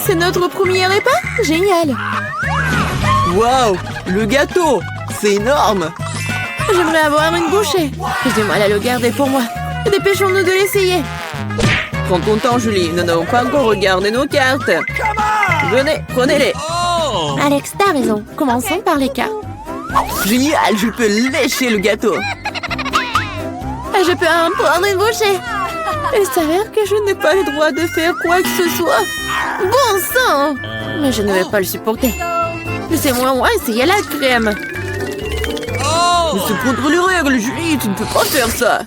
C'est notre premier repas? Génial! Waouh, le gâteau, c'est énorme. J'aimerais avoir une bouchée. J'ai du mal à le garder pour moi. Dépêchons-nous de l'essayer. Prends ton temps, Julie. Nous n'avons pas encore regardé nos cartes. Venez, prenez-les. Alex, t'as raison. Commençons par les cartes. Génial, je peux lécher le gâteau. Je peux en prendre une bouchée. Il s'avère que je n'ai pas le droit de faire quoi que ce soit. Bon sang! Mais je ne vais pas le supporter. Laissez-moi essayer la crème. Mais c'est contre les règles, Julie. Tu ne peux pas faire ça.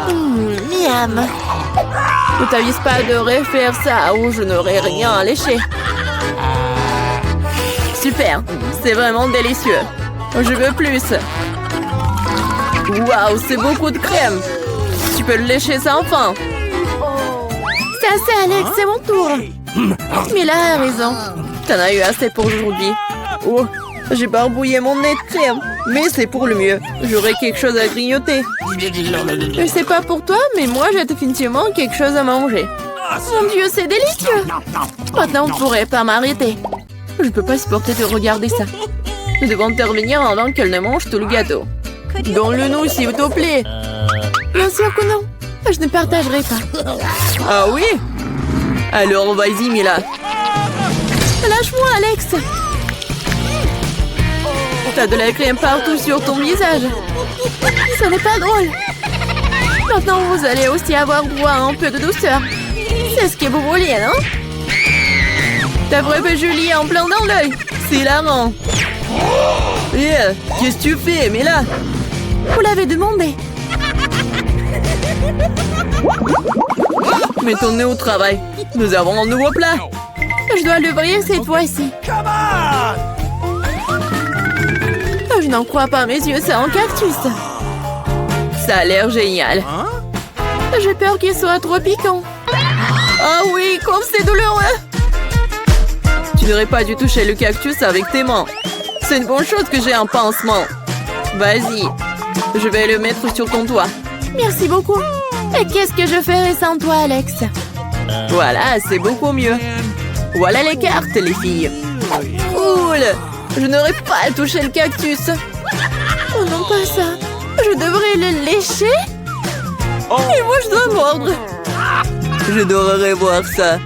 Miam. Ne t'avise pas de refaire ça ou je n'aurai rien à lécher. Super, c'est vraiment délicieux. Je veux plus. Waouh, c'est beaucoup de crème. Tu peux le lécher sans fin. C'est assez, Alex, c'est mon tour. Mila a raison. T'en as eu assez pour aujourd'hui. Oh, j'ai barbouillé mon nez de crème. Mais c'est pour le mieux. J'aurai quelque chose à grignoter. Je sais pas pour toi, mais moi j'ai définitivement quelque chose à manger. Mon Dieu, c'est délicieux. Maintenant, on ne pourrait pas m'arrêter. Je peux pas supporter de regarder ça. Nous devons intervenir avant qu'elle ne mange tout le gâteau. Donne-le-nous, s'il te plaît. Bien sûr que non. Je ne partagerai pas. Ah oui? Alors, vas-y, Mila. Lâche-moi, Alex. T'as de la crème partout sur ton visage. Ce n'est pas drôle. Maintenant, vous allez aussi avoir droit à un peu de douceur. C'est ce que vous vouliez, non? T'as frappé Julie en plein dans l'œil. C'est hilarant. Qu'est-ce que tu fais, Mila? Vous l'avez demandé. Mettons-nous au travail. Nous avons un nouveau plat. Je dois l'ouvrir cette fois-ci. Je n'en crois pas, mes yeux, c'est un cactus. Ça a l'air génial. J'ai peur qu'il soit trop piquant. Ah oui, comme c'est douloureux. Tu n'aurais pas dû toucher le cactus avec tes mains. C'est une bonne chose que j'ai un pansement. Vas-y, je vais le mettre sur ton toit. Merci beaucoup. Et qu'est-ce que je ferais sans toi, Alex? Voilà, c'est beaucoup mieux. Voilà les cartes, les filles. Cool. Je n'aurais pas touché le cactus. Oh non, pas ça. Je devrais le lécher? Et moi, je dois mordre. Je devrais voir ça.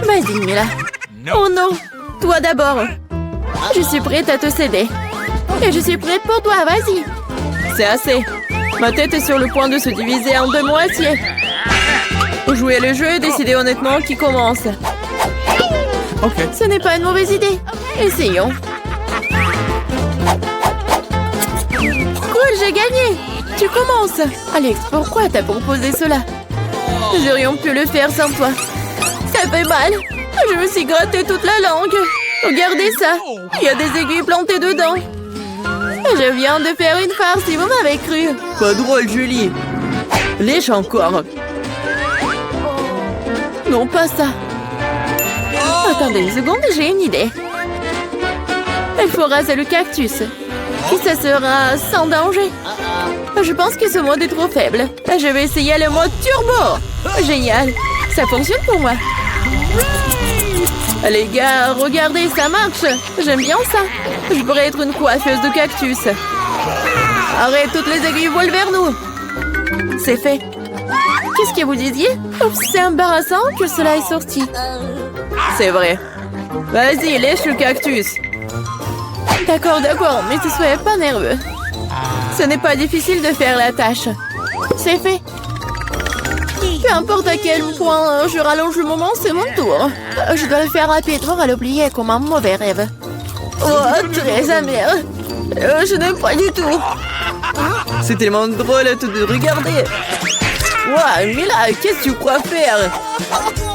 Vas-y, Mila. Oh non. Toi d'abord. Je suis prête à te céder. Et je suis prête pour toi, vas-y. C'est assez. Ma tête est sur le point de se diviser en deux moitiés. Jouer le jeu et décider honnêtement qui commence. Ok. Ce n'est pas une mauvaise idée. Essayons. Cool, j'ai gagné. Tu commences. Alex, pourquoi t'as proposé cela? Nous aurions pu le faire sans toi. Ça fait mal. Je me suis gratté toute la langue. Regardez ça. Il y a des aiguilles plantées dedans. Je viens de faire une farce si vous m'avez cru. Pas drôle, Julie. Lèche encore. Non, pas ça. Attendez une seconde, j'ai une idée. Il faut raser le cactus. Et ça sera sans danger. Je pense que ce mode est trop faible. Je vais essayer le mode turbo. Génial. Ça fonctionne pour moi. Les gars, regardez, ça marche. J'aime bien ça. Je pourrais être une coiffeuse de cactus. Arrête, toutes les aiguilles volent vers nous. C'est fait. Qu'est-ce que vous disiez? Oups, c'est embarrassant que cela est sorti. C'est vrai. Vas-y, lèche le cactus. D'accord, mais ne soyez pas nerveux. Ce n'est pas difficile de faire la tâche. C'est fait. Peu importe à quel point je rallonge le moment, c'est mon tour. Je dois le faire rapidement à l'oublier comme un mauvais rêve. Oh, très amer. Je n'aime pas du tout. C'est tellement drôle de regarder. Ouah, Mila, qu'est-ce que tu crois faire?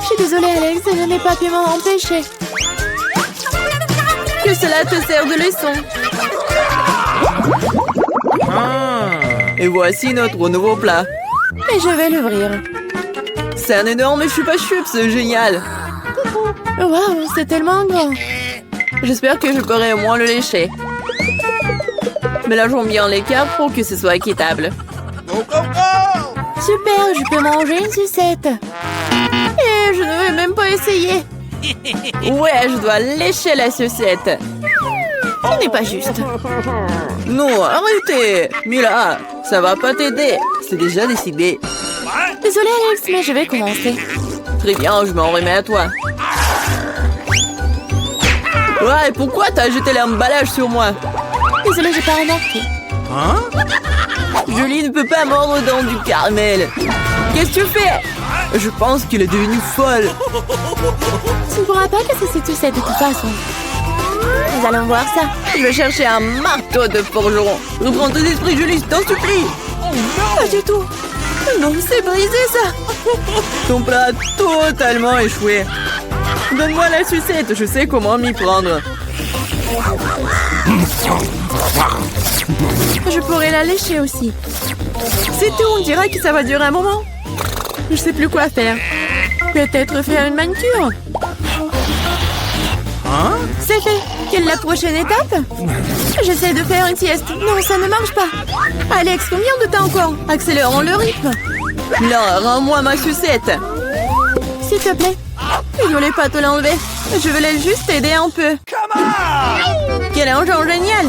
Je suis désolée, Alex, je n'ai pas pu m'en empêcher. Que cela te sert de leçon. Et voici notre nouveau plat. Et je vais l'ouvrir. C'est un énorme chupa-chups, génial. Waouh, c'est tellement grand. J'espère que je pourrai au moins le lécher. Mélangeons bien les cartes pour que ce soit équitable. Super, je peux manger une sucette. Et je ne vais même pas essayer. Ouais, je dois lécher la sucette. Ce n'est pas juste. Non, arrêtez. Mila, ça va pas t'aider. C'est déjà décidé. Désolée, Alex, mais je vais commencer. Très bien, je m'en remets à toi. Ouais, pourquoi t'as jeté l'emballage sur moi? Désolée, j'ai pas remarqué. Julie ne peut pas mordre dans du caramel. Qu'est-ce que tu fais? Je pense qu'il est devenu folle. Tu ne pourras pas casser cette sucette de toute façon. Nous allons voir ça. Je vais chercher un marteau de forgeron. Reprends tes esprits, Julie, je t'en supplie. Pas du tout. Non, c'est brisé ça. Ton plat a totalement échoué. Donne-moi la sucette, je sais comment m'y prendre. Je pourrais la lécher aussi. C'est tout, on dirait que ça va durer un moment. Je sais plus quoi faire. Peut-être faire une manucure. C'est fait. Quelle est la prochaine étape? J'essaie de faire une sieste. Non, ça ne marche pas. Alex, combien de temps encore? Accélérons le rythme. Là, rends-moi ma sucette. S'il te plaît. Je voulais pas te l'enlever. Je voulais juste t'aider un peu. Quel engin génial!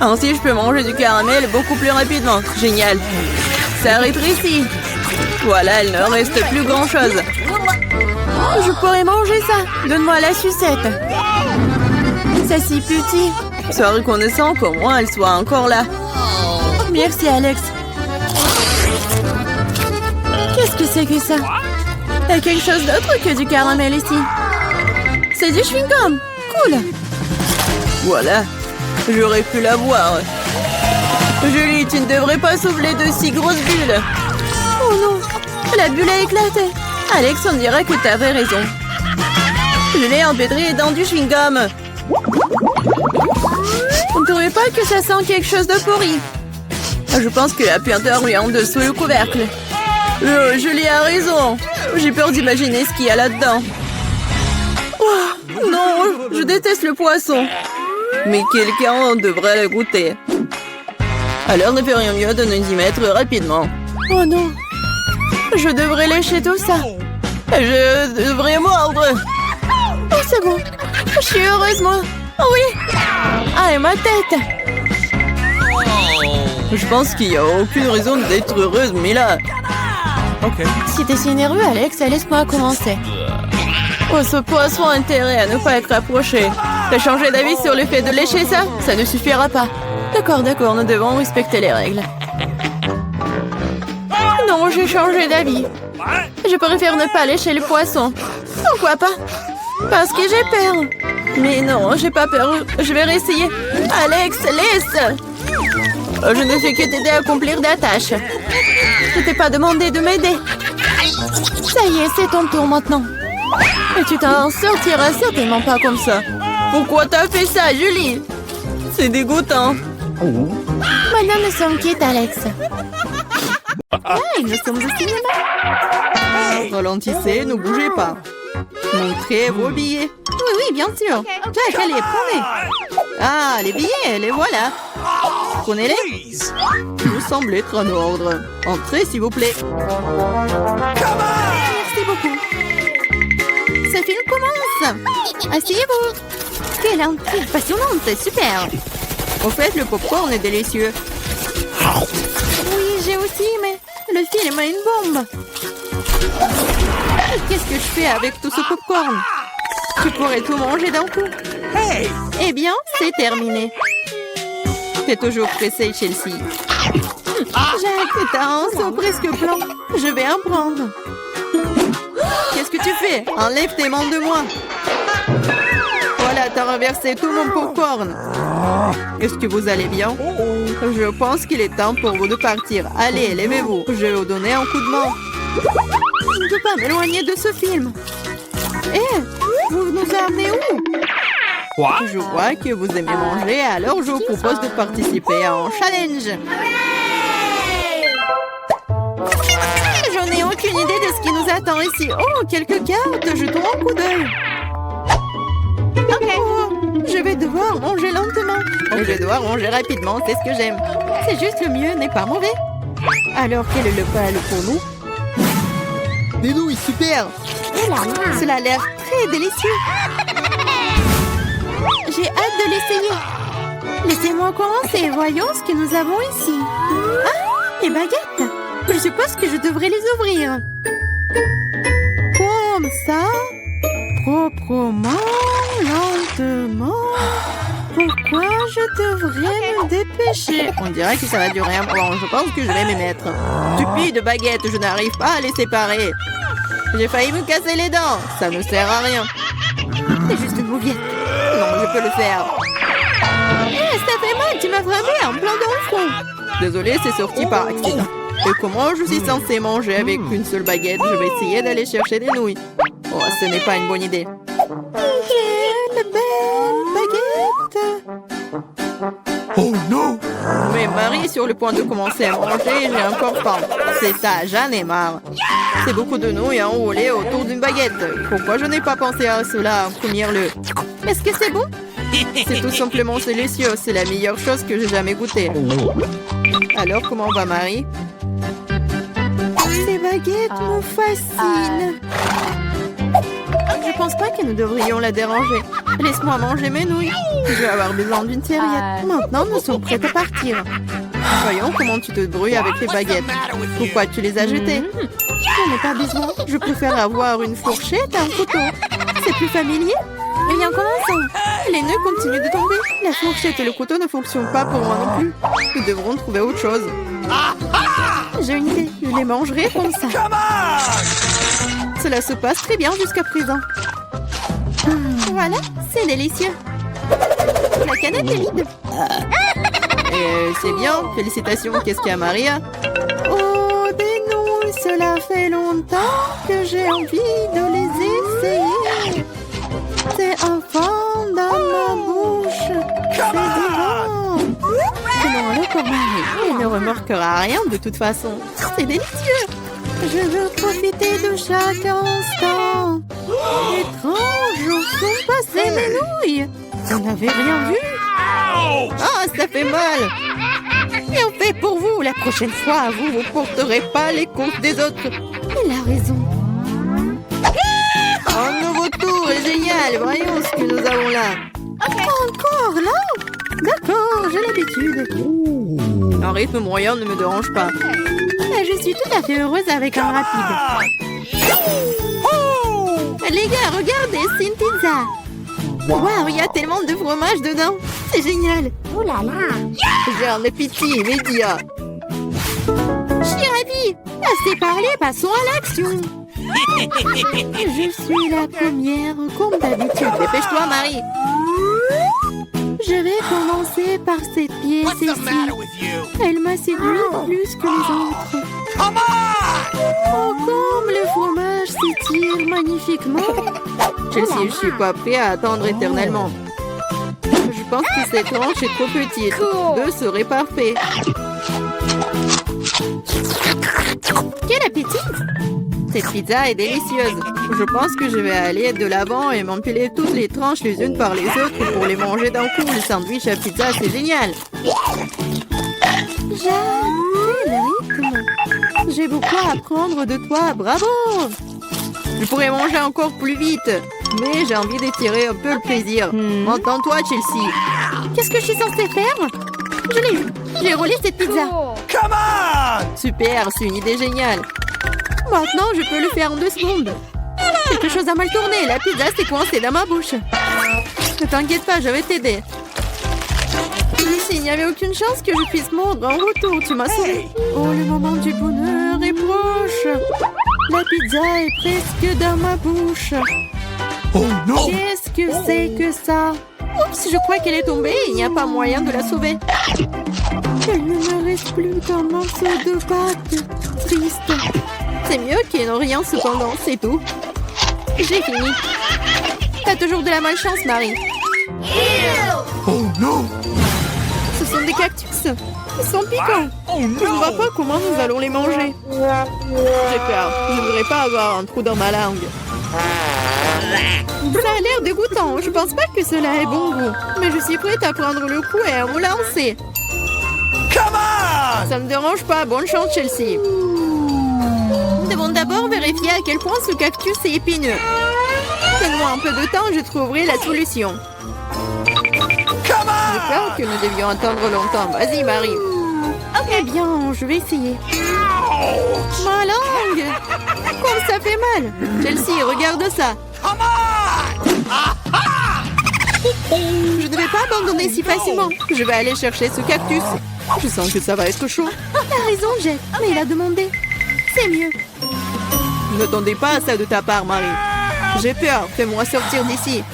Ainsi, je peux manger du caramel beaucoup plus rapidement. Génial. Ça rétrécit. Voilà, il ne reste plus grand-chose. Je pourrais manger ça. Donne-moi la sucette. C'est si petit. Sois reconnaissant qu'au moins elle soit encore là. Merci, Alex. Qu'est-ce que c'est que ça? Il y a quelque chose d'autre que du caramel ici. C'est du chewing-gum. Cool. Voilà. J'aurais pu l'avoir. Julie, tu ne devrais pas souffler de si grosses bulles. Oh non. La bulle a éclaté. Alex, on dirait que tu avais raison. Je l'ai empêtré dans du chewing-gum. On ne trouvait pas que ça sent quelque chose de pourri? Je pense que la puanteur est en dessous le couvercle. Julie a raison. J'ai peur d'imaginer ce qu'il y a là-dedans. Oh, non, je déteste le poisson. Mais quelqu'un devrait le goûter. Alors ne ferions mieux de nous y mettre rapidement. Oh non. Je devrais lécher tout ça. Je devrais mordre. Oh, c'est bon. Je suis heureuse, moi. Oh oui. Ah, et ma tête. Je pense qu'il n'y a aucune raison d'être heureuse, mais là... Si t'es si nerveux, Alex, laisse-moi commencer. Oh, ce poisson a intérêt à ne pas être approché. T'as changé d'avis sur le fait de lécher ça? Ça ne suffira pas. D'accord, nous devons respecter les règles. Non, j'ai changé d'avis. Je préfère ne pas lécher le poisson. Pourquoi pas? Parce que j'ai peur. Mais non, j'ai pas peur. Je vais réessayer. Alex, laisse! Je ne fais que t'aider à accomplir des tâches. Je t'ai pas demandé de m'aider. Ça y est, c'est ton tour maintenant. Et tu t'en sortiras certainement pas comme ça. Pourquoi t'as fait ça, Julie? C'est dégoûtant. Maintenant, nous sommes quittes, Alex. Hey, nous sommes au cinéma. Ralentissez, ne bougez pas. Montrez vos billets. Oui, bien sûr. Jack, allez, prenez. Ah, les billets, les voilà. Prenez-les. Vous semblez être en ordre. Entrez, s'il vous plaît. Merci beaucoup. Ce film commence. Asseyez-vous. Quelle intrigue passionnante, c'est super. Au fait, le popcorn est délicieux. Oui, j'ai aussi, mais le film a une bombe. Qu'est-ce que je fais avec tout ce popcorn? Tu pourrais tout manger d'un coup. Eh bien, c'est terminé. T'es toujours pressée, Chelsea. Jack, t'as un seau presque blanc. Je vais en prendre. Qu'est-ce que tu fais? Enlève tes mains de moi. Voilà, t'as renversé tout mon popcorn. Est-ce que vous allez bien? Je pense qu'il est temps pour vous de partir. Allez, levez-vous. Je vais vous donner un coup de main. Je ne peux pas m'éloigner de ce film. Vous nous amenez où? Je vois que vous aimez manger, alors je vous propose de participer à un challenge. Je n'ai aucune idée de ce qui nous attend ici. Oh, quelques cartes, jetons un coup d'œil. Oh, je vais devoir manger lentement. Je vais devoir manger rapidement, c'est ce que j'aime. C'est juste le mieux, n'est pas mauvais. Alors, quel est le plat pour nous? Des nouilles, super! Cela a l'air C'est délicieux. J'ai hâte de l'essayer. Laissez-moi commencer. Voyons ce que nous avons ici. Ah, les baguettes. Je suppose que je devrais les ouvrir. Comme ça. Proprement, lentement. Pourquoi je devrais me dépêcher? On dirait que ça va durer un moment. Je pense que je vais m'y mettre. Stupide baguette, je n'arrive pas à les séparer. J'ai failli me casser les dents. Ça ne sert à rien. C'est juste une mouviette. Non, je peux le faire. Ça fait mal, tu m'as frappé en plein dans le front. Désolée, c'est sorti par accident. Et comment je suis censée manger avec une seule baguette? Je vais essayer d'aller chercher des nouilles. Oh, ce n'est pas une bonne idée. Quelle belle baguette! Oh non! Mais Marie est sur le point de commencer à manger et j'ai encore faim. C'est ça, j'en ai marre. C'est beaucoup de nouilles enroulées autour d'une baguette. Pourquoi je n'ai pas pensé à cela en premier lieu? Est-ce que c'est bon? C'est tout simplement délicieux. C'est la meilleure chose que j'ai jamais goûtée. Alors, comment va Marie? Ces baguettes me fascinent. Je pense pas que nous devrions la déranger. Laisse-moi manger mes nouilles. Je vais avoir besoin d'une serviette. Maintenant, nous sommes prêts à partir. Voyons comment tu te débrouilles avec les baguettes. Pourquoi tu les as jetées? J'en ai pas besoin. Je préfère avoir une fourchette et un couteau. C'est plus familier. Rien commençons. Les nœuds continuent de tomber. La fourchette et le couteau ne fonctionnent pas pour moi non plus. Nous devrons trouver autre chose. J'ai une idée. Je les mangerai comme ça. Cela se passe très bien jusqu'à présent. Voilà, c'est délicieux. La canette est vide. C'est bien. Félicitations. Qu'est-ce qu'il y a, Maria? Oh, des nouilles. Cela fait longtemps que j'ai envie de les essayer. C'est un fond dans ma bouche. C'est divin. Prenons-le pour Marie. Elle ne remarquera rien de toute façon. C'est délicieux. Je veux profiter de chaque instant. Étrange, où sont passées mes nouilles? Vous n'avez rien vu? Ah, ça fait mal. Bien fait pour vous. La prochaine fois, vous ne porterez pas les courses des autres. Elle a raison. Un nouveau tour est génial. Voyons ce que nous avons là. Encore là? D'accord, j'ai l'habitude. Un rythme moyen ne me dérange pas. Je suis tout à fait heureuse avec un rapide. Les gars, regardez, c'est une pizza. Waouh, il y a tellement de fromage dedans. C'est génial. Oh là là. J'ai un appétit immédiat. Je suis ravie. Assez parlé, passons à l'action. Je suis la première, comme d'habitude. Dépêche-toi, Marie. Je vais commencer par cette pièce ici. Elle m'a séduit plus que les autres. Oh, comme le fromage s'étire magnifiquement. Chelsea, je suis pas prêt à attendre éternellement. Je pense que cette tranche est trop petite. Deux seraient parfaits. Quel appétit! Cette pizza est délicieuse. Je pense que je vais aller de l'avant et m'empiler toutes les tranches les unes par les autres pour les manger d'un coup. Le sandwich à pizza, c'est génial. J'adore le rythme. J'ai beaucoup à apprendre de toi. Bravo! Je pourrais manger encore plus vite, mais j'ai envie d'étirer un peu le plaisir. Entends-toi, Chelsea. Qu'est-ce que je suis censée faire? Je l'ai eu. J'ai roulé cette pizza. Come on! Super, c'est une idée géniale. Maintenant, je peux le faire en 2 secondes. Quelque chose a mal tourné. La pizza s'est coincée dans ma bouche. Ne t'inquiète pas, je vais t'aider. Ici, il n'y avait aucune chance que je puisse mordre en retour. Tu m'as sauvé. Oh, le moment du bonheur est proche. La pizza est presque dans ma bouche. Oh non! Qu'est-ce que c'est que ça? Oups, je crois qu'elle est tombée. Il n'y a pas moyen de la sauver. Il ne me reste plus qu'un morceau de pâte. Triste. C'est mieux qu'il n'y ait rien cependant, c'est tout. J'ai fini. T'as toujours de la malchance, Marie. Oh non! Ce sont des cactus. Ils sont piquants. Je ne vois pas comment nous allons les manger. J'ai peur. Je ne voudrais pas avoir un trou dans ma langue. Ça a l'air dégoûtant. Je pense pas que cela ait bon goût. Mais je suis prête à prendre le coup et à me lancer. Come on! Ça ne me dérange pas. Bonne chance, Chelsea. Nous devons d'abord vérifier à quel point ce cactus est épineux. Ça Donne-moi un peu de temps, je trouverai la solution. Come J'ai on! peur que nous devions attendre longtemps. Vas-y, Marie. Eh bien, je vais essayer. Ma langue! Comme ça fait mal! Chelsea, regarde ça! Come on! Je ne vais pas abandonner si facilement. Je vais aller chercher ce cactus. Je sens que ça va être chaud. T'as raison, Jack, mais il a demandé. C'est mieux. Ne t'attendais pas à ça de ta part, Marie. J'ai peur. Fais-moi sortir d'ici.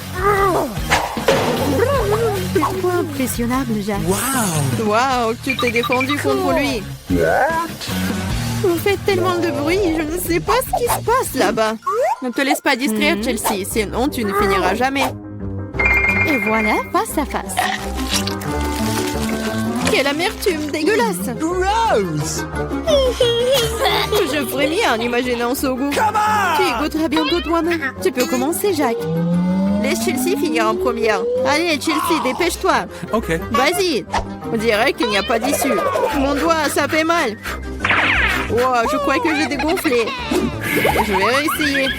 C'est trop impressionnable, Jack. Wow! Waouh, tu t'es défendu contre lui. Vous faites tellement de bruit, je ne sais pas ce qui se passe là-bas. Ne te laisse pas distraire, Chelsea, sinon tu ne finiras jamais. Et voilà, face à face. Quelle amertume dégueulasse! Gross! Je frémis en imaginant ce goût. Come on! Tu y goûteras bientôt toi-même. Tu peux commencer, Jack. Laisse Chelsea finir en première. Allez, Chelsea, dépêche-toi. Okay. Vas-y. On dirait qu'il n'y a pas d'issue. Mon doigt, ça fait mal. Wow, je crois que j'ai dégonflé. Je vais réessayer.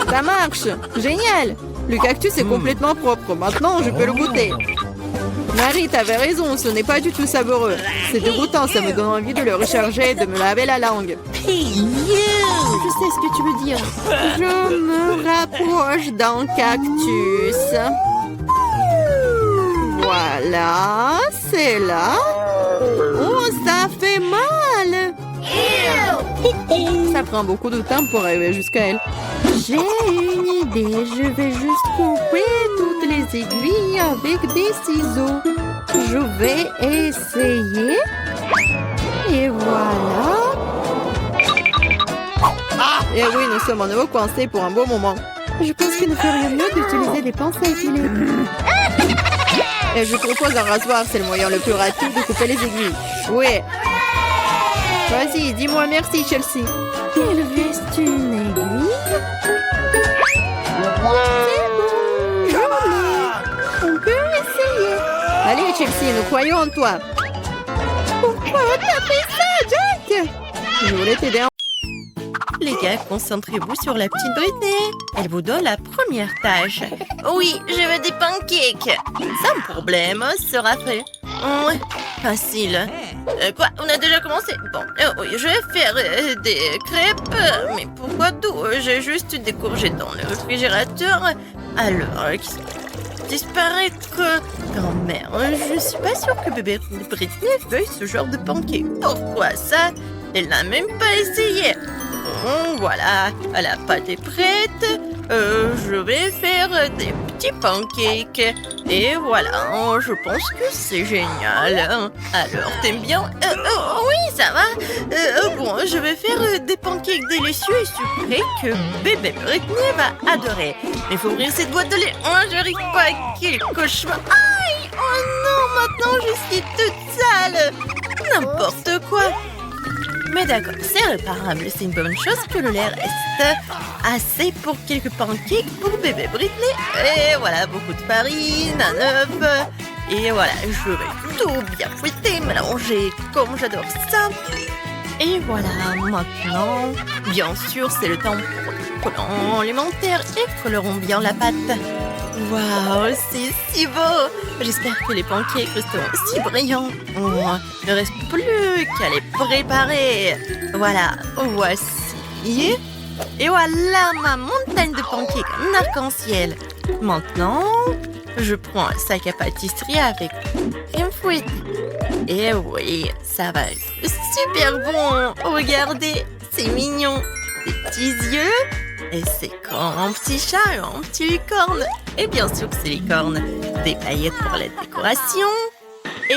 Ça marche. Génial. Le cactus est complètement propre. Maintenant, je peux le goûter. Marie, t'avais raison. Ce n'est pas du tout savoureux. C'est dégoûtant. Ça me donne envie de le recharger et de me laver la langue. Je sais ce que tu veux dire. Je me rapproche d'un cactus. Voilà, c'est là. Oh, ça fait mal. Ça prend beaucoup de temps pour arriver jusqu'à elle. J'ai une idée. Je vais juste couper toutes les aiguilles avec des ciseaux. Je vais essayer. Et voilà. Et oui, nous sommes à nouveau coincés pour un beau moment. Je pense qu'il nous ferait mieux d'utiliser des pinces à épiler. Et je propose un rasoir, c'est le moyen le plus rapide de couper les aiguilles. Oui. Vas-y, dis-moi merci, Chelsea. Il reste une aiguille. C'est bon, on peut essayer. Allez, Chelsea, nous croyons en toi. Pourquoi t'as fait ça, Jack? Je voulais t'aider. Les gars, concentrez-vous sur la petite Britney. Elle vous donne la première tâche. Oui, je veux des pancakes. Sans problème, sera fait. Ouais, facile. Quoi? On a déjà commencé? Bon, oui, je vais faire des crêpes. Mais pourquoi tout? J'ai juste des courgettes dans le réfrigérateur. Alors, qui disparaître? Grand-mère, je suis pas sûre que bébé Britney veuille ce genre de pancakes. Pourquoi ça? Elle n'a même pas essayé. Voilà, la pâte est prête. Je vais faire des petits pancakes. Et voilà, je pense que c'est génial. Alors, t'aimes bien? Oui, ça va. Bon, je vais faire des pancakes délicieux et sucrés que bébé Britney va adorer. Mais il faut ouvrir cette boîte de lait. Oh, j'arrive pas. Quel cauchemar. Aïe! Oh non, maintenant je suis toute sale. N'importe quoi. Mais d'accord, c'est réparable. C'est une bonne chose que le lait reste assez pour quelques pancakes pour bébé Britney. Et voilà, beaucoup de farine, un œuf. Et voilà, je vais tout bien fouetter, mélanger comme j'adore ça. Et voilà, maintenant, bien sûr, c'est le temps pour les collants alimentaires et colorons bien la pâte. Waouh, c'est si beau! J'espère que les pancakes resteront si brillants. Oh, il ne reste plus qu'à les préparer. Voilà, voici. Et voilà ma montagne de pancakes en arc-en-ciel. Maintenant, je prends un sac à pâtisserie avec une fouette. Et oui, ça va être super bon. Regardez, c'est mignon. Des petits yeux. Et c'est comme un petit chat et un petit licorne. Et bien sûr que c'est licorne. Des paillettes pour la décoration. Et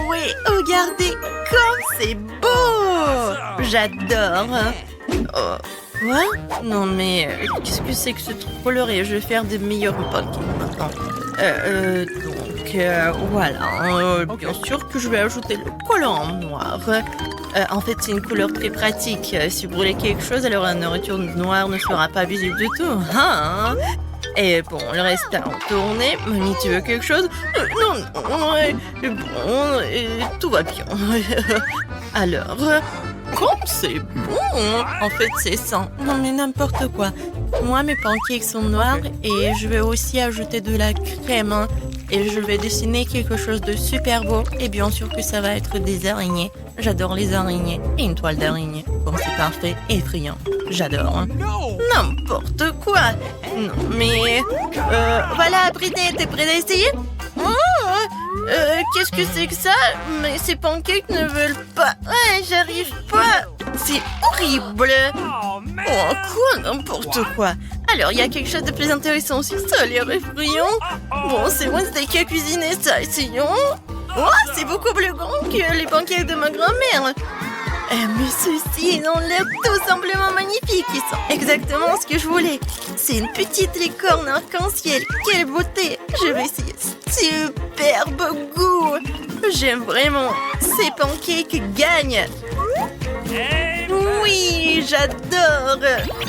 oui, regardez comme c'est beau. J'adore. Oh, quoi? Non mais, qu'est-ce que c'est que ce truc coloré? Je vais faire des meilleurs pancakes maintenant. Voilà. Bien sûr que je vais ajouter le collant en noir. En fait, c'est une couleur très pratique. Si vous voulez quelque chose, alors la nourriture noire ne sera pas visible du tout. Hein? Et bon, le reste à en tourner. Mamie, tu veux quelque chose? Non, bon, tout va bien. Alors, Comme c'est bon! En fait, c'est ça. Non, mais n'importe quoi. Moi, mes pancakes sont noirs et je vais aussi ajouter de la crème. Hein. Et je vais dessiner quelque chose de super beau. Et bien sûr que ça va être des araignées. J'adore les araignées. Et une toile d'araignée. Bon, c'est parfait. Effrayant. J'adore. Hein. No! N'importe quoi. Non, mais... voilà, Britney, t'es prête à essayer? Qu'est-ce que c'est que ça? Mais ces pancakes ne veulent pas. Ouais, j'arrive pas. C'est horrible. Oh, man! Oh, quoi? N'importe quoi. Alors, il y a quelque chose de plus intéressant aussi. Ça a l'air effrayant. Bon, c'est Wednesday qui a cuisiné ça. Essayons. Oh, c'est beaucoup plus grand que les pancakes de ma grand-mère. Mais ceux-ci, ils ont l'air tout simplement magnifiques. Ils sont exactement ce que je voulais. C'est une petite licorne arc-en-ciel. Quelle beauté! Je vais essayer. Superbe goût! J'aime vraiment. Ces pancakes gagnent. Oui, j'adore.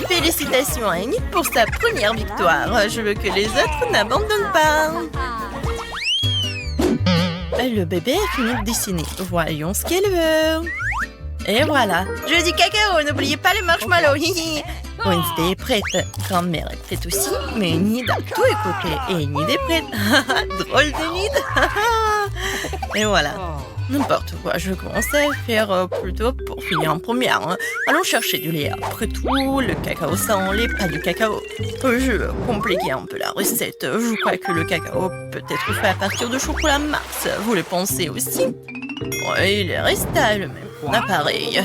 Félicitations à Annie pour sa première victoire. Je veux que les autres n'abandonnent pas. Le bébé a fini de dessiner. Voyons ce qu'elle veut. Et voilà. Je dis cacao, n'oubliez pas le marshmallow. Wednesday est prête. Grand-mère est prête aussi. Mais Enid a tout écouté. Et Enid est prête. Drôle d'Enid. Et voilà. N'importe quoi, je vais commencer à faire plutôt pour finir en première. Hein. Allons chercher du lait. Après tout, le cacao sans lait, pas du cacao. Je vais compliquer un peu la recette. Je crois que le cacao peut être fait à partir de chocolat Mars. Vous le pensez aussi? Oui, il reste le même appareil.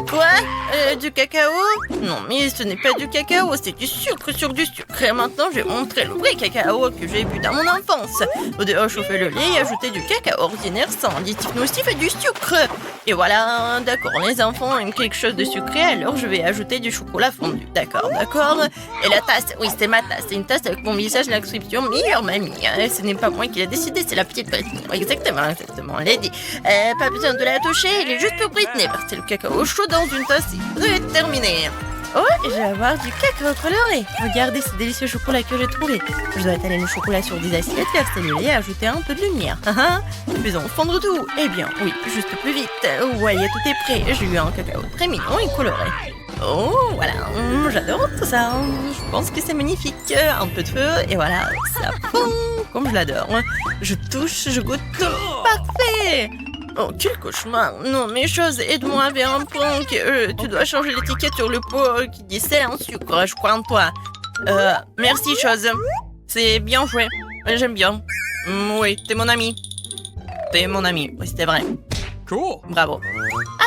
Quoi? Du cacao? Non, mais ce n'est pas du cacao, c'est du sucre sur du sucre. Et maintenant, je vais montrer le vrai cacao que j'ai bu dans mon enfance. Au dehors, chauffer le lait et ajouter du cacao ordinaire sans additif nocif et du sucre. Et voilà, d'accord, les enfants aiment quelque chose de sucré, alors je vais ajouter du chocolat fondu. D'accord, d'accord. Et la tasse, oui, c'est ma tasse. C'est une tasse avec mon visage, l'inscription meilleure mamie. Ce n'est pas moi qui l'ai décidé, c'est la petite Britney. Exactement, exactement, elle l'a dit. Pas besoin de la toucher, elle est juste pour Britney, parce que c'est le cacao chaud dans une tasse, c'est terminé. Oh, je vais avoir du cacao coloré. Regardez ce délicieux chocolat que j'ai trouvé. Je dois étaler le chocolat sur des assiettes, verser le lait et ajouter un peu de lumière. Faisons fondre tout. Eh bien, oui, juste plus vite. Voyez, tout est prêt. J'ai eu un cacao très mignon et coloré. Oh, voilà, j'adore tout ça. Je pense que c'est magnifique. Un peu de feu et voilà, ça fond comme je l'adore. Je touche, je goûte. Parfait. Oh, quel cauchemar. Non, mais chose, aide-moi vers un prank. Tu dois changer l'étiquette sur le pot qui dit c'est un sucre. Je crois en toi. Merci, chose. C'est bien joué. J'aime bien. Oui, t'es mon ami. T'es mon ami. Oui, c'était vrai. Cool. Bravo.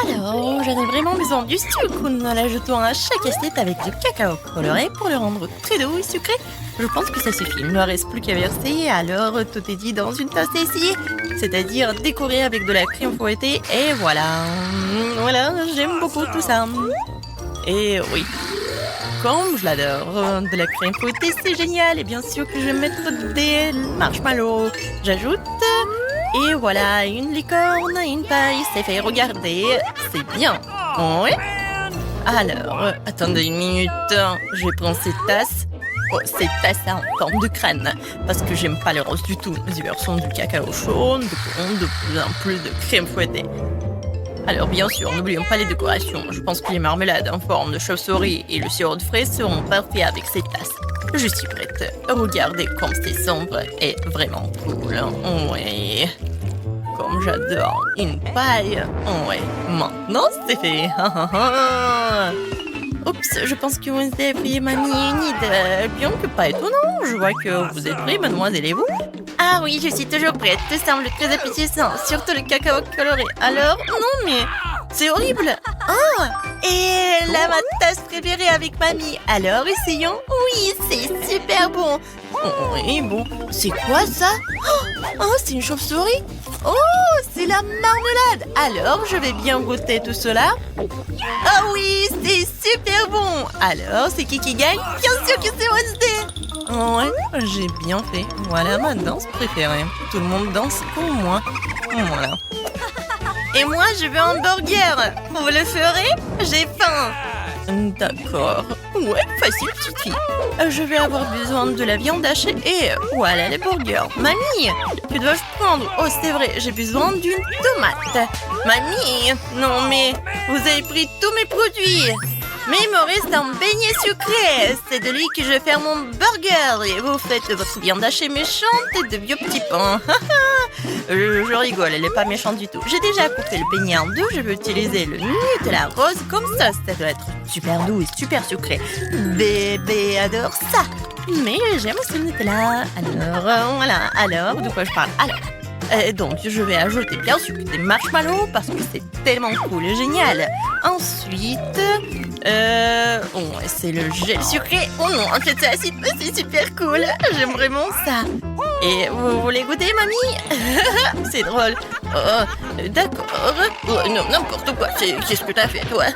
Alors, j'en ai vraiment besoin du sucre. Nous l'ajoutons à chaque assiette avec du cacao coloré pour le rendre très doux et sucré. Je pense que ça suffit. Il ne reste plus qu'à verser. Alors, tout est dit dans une tasse à essayer. C'est-à-dire décorer avec de la crème fouettée. Et voilà. Voilà, j'aime beaucoup tout ça. Et oui, comme je l'adore. De la crème fouettée, c'est génial. Et bien sûr que je vais mettre des marshmallows. J'ajoute... Et voilà, une licorne, une paille, c'est fait. Regardez, c'est bien. Oui. Alors, attendez une minute. Je vais prendre cette tasse. Oh, cette tasse en forme de crâne. Parce que j'aime pas les roses du tout. Les versions du cacao chaud, de plus en plus de crème fouettée. Alors, bien sûr, n'oublions pas les décorations. Je pense que les marmelades en forme de chauve-souris et le sirop de fraises seront parfaits avec cette tasse. Je suis prête. Regardez comme c'est sombre et vraiment cool. Oui. Comme j'adore une paille. Oui. Maintenant, c'est fait. Oups, je pense que Wednesday a prié mamie et Enid. Bien que pas étonnant. Je vois que vous êtes prêts, mademoiselle, et vous? Ah oui, je suis toujours prête. Tout semble très appétissant. Surtout le cacao coloré. Alors, non mais... C'est horrible. Ah, et là, ma tasse préférée avec mamie. Alors, essayons. Oui, c'est super bon. Oui, bon. C'est quoi ça? Oh, c'est une chauve-souris. Oh, c'est la marmelade. Alors, je vais bien goûter tout cela. Ah oui, c'est super bon. Alors, c'est qui gagne? Bien sûr que c'est Wednesday. Ouais, j'ai bien fait. Voilà ma danse préférée. Tout le monde danse comme moi. Voilà. Et moi, je veux un burger. Vous le ferez? J'ai faim. D'accord. Ouais, facile, petite fille. Je vais avoir besoin de la viande hachée et voilà les burgers. Mamie, que dois-je prendre? Oh, c'est vrai, j'ai besoin d'une tomate. Mamie, non mais vous avez pris tous mes produits. Mais il me reste un beignet sucré. C'est de lui que je vais faire mon burger. Et vous faites de votre viande hachée méchante et de vieux petits pains. je rigole, elle n'est pas méchante du tout. J'ai déjà coupé le beignet en deux. Je vais utiliser le Nutella rose comme ça. Ça doit être super doux et super sucré. Bébé adore ça. Mais j'aime aussi le Nutella. Alors, voilà. Alors, de quoi je parle? Alors. Donc, je vais ajouter bien sûr des marshmallows parce que c'est tellement cool et génial. Ensuite, c'est le gel sucré. Oh non, en fait, c'est super cool. J'aime vraiment ça. Et vous voulez goûter, mamie? C'est drôle. Oh, d'accord. Oh, non, n'importe quoi. Qu'est-ce que t'as fait, toi?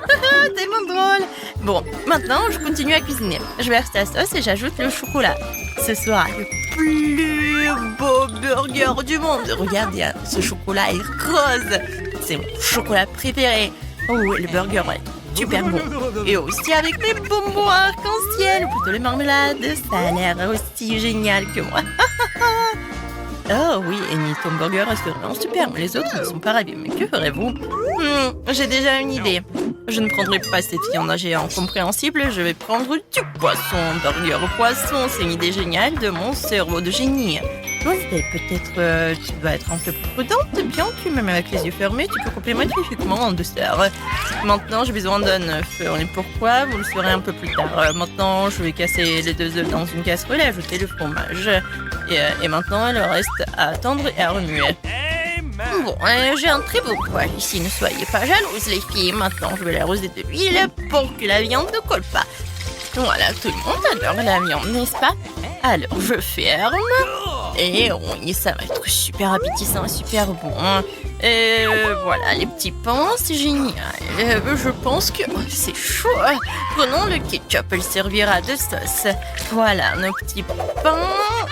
Tellement drôle. Bon, maintenant, je continue à cuisiner. Je verse la sauce et j'ajoute le chocolat. Ce sera le plus beau burger du monde. Regardez, hein, ce chocolat est rose. C'est mon chocolat préféré. Oh, le burger est super bon. Et aussi avec mes bonbons arc-en-ciel, ou plutôt les marmelades. Ça a l'air aussi génial que moi. Oh oui, Amy, ton burger reste vraiment super. Mais les autres ne sont pas ravis. Mais que ferez-vous? J'ai déjà une idée. Je ne prendrai pas cette viande géante incompréhensible. Je vais prendre du poisson. Burger au poisson, c'est une idée géniale de mon cerveau de génie. Peut-être tu dois être un peu plus prudente, bien que même avec les yeux fermés, tu peux couper magnifiquement en dessert. Maintenant, j'ai besoin d'un œuf. Et pourquoi? Vous le saurez un peu plus tard. Maintenant, je vais casser les 2 œufs dans une casserole et ajouter le fromage. Et maintenant, il reste à attendre et à remuer. Bon, j'ai un très beau poêle ici, ne soyez pas jalouses les filles. Maintenant, je vais l'arroser de l'huile pour que la viande ne colle pas. Voilà, tout le monde adore la viande, n'est-ce pas? Alors, je ferme. Et oui, ça va être super appétissant, super bon. Et voilà, les petits pains, c'est génial. Je pense que c'est chaud. Prenons le ketchup, il servira de sauce. Voilà, nos petits pains.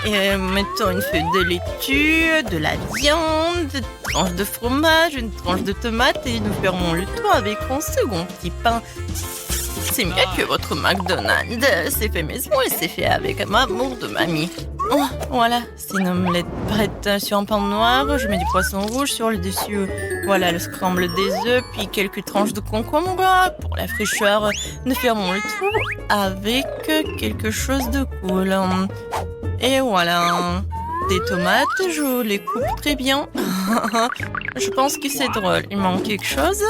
Et mettons une feuille de laitue, de la viande, une tranche de fromage, une tranche de tomate. Et nous fermons le tout avec un second petit pain. C'est mieux que votre McDonald's. C'est fait maison et c'est fait avec amour de mamie. Oh, voilà, c'est une omelette prête sur un pain noir. Je mets du poisson rouge sur le dessus. Voilà, le scramble des œufs, puis quelques tranches de concombre. Pour la fraîcheur, nous fermons le tout avec quelque chose de cool. Et voilà, des tomates, je les coupe très bien. Je pense que c'est drôle. Il manque quelque chose.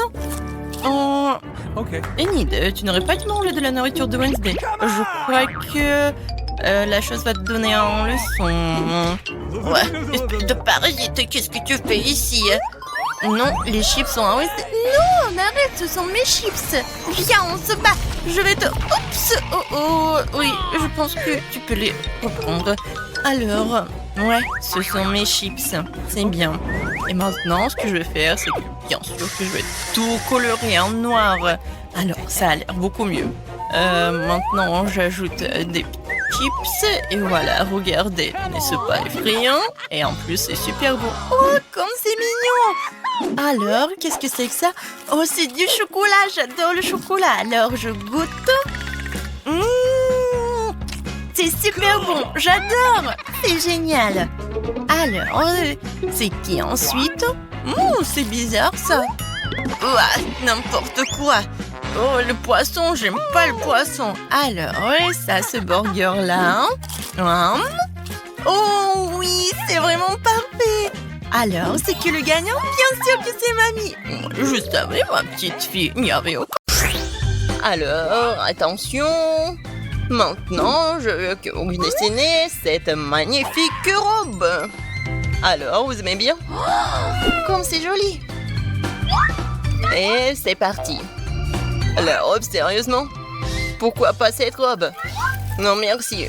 Okay. Enid, tu n'aurais pas dû manger de la nourriture de Wednesday. Je crois que la chose va te donner un leçon. Ouais, espèce de parasite, qu'est-ce que tu fais ici? Non, les chips sont à Wednesday. Non, arrête, ce sont mes chips. Viens, on se bat. Je vais te... Oups. Oh, oui, je pense que tu peux les reprendre. Alors, ouais, ce sont mes chips. C'est bien. Et maintenant, ce que je vais faire, c'est que bien sûr que je vais tout colorer en noir. Alors, ça a l'air beaucoup mieux. Maintenant, j'ajoute des chips. Et voilà, regardez. N'est-ce pas effrayant? Et en plus, c'est super beau. Oh, comme c'est mignon! Alors, qu'est-ce que c'est que ça? Oh, c'est du chocolat. J'adore le chocolat. Alors, je goûte. C'est super bon. J'adore. C'est génial. Alors, c'est qui ensuite? C'est bizarre, ça. Ouah, n'importe quoi. Oh, le poisson, j'aime pas le poisson. Alors, ça, ce burger-là. Oh oui, c'est vraiment parfait. Alors, c'est qui le gagnant? Bien sûr que c'est mamie. Je savais, ma petite fille, il n'y avait aucun... Alors, attention. Maintenant, je veux que vous dessinez cette magnifique robe. Alors, vous aimez bien? Comme c'est joli. Et c'est parti. La robe, sérieusement? Pourquoi pas cette robe? Non, merci.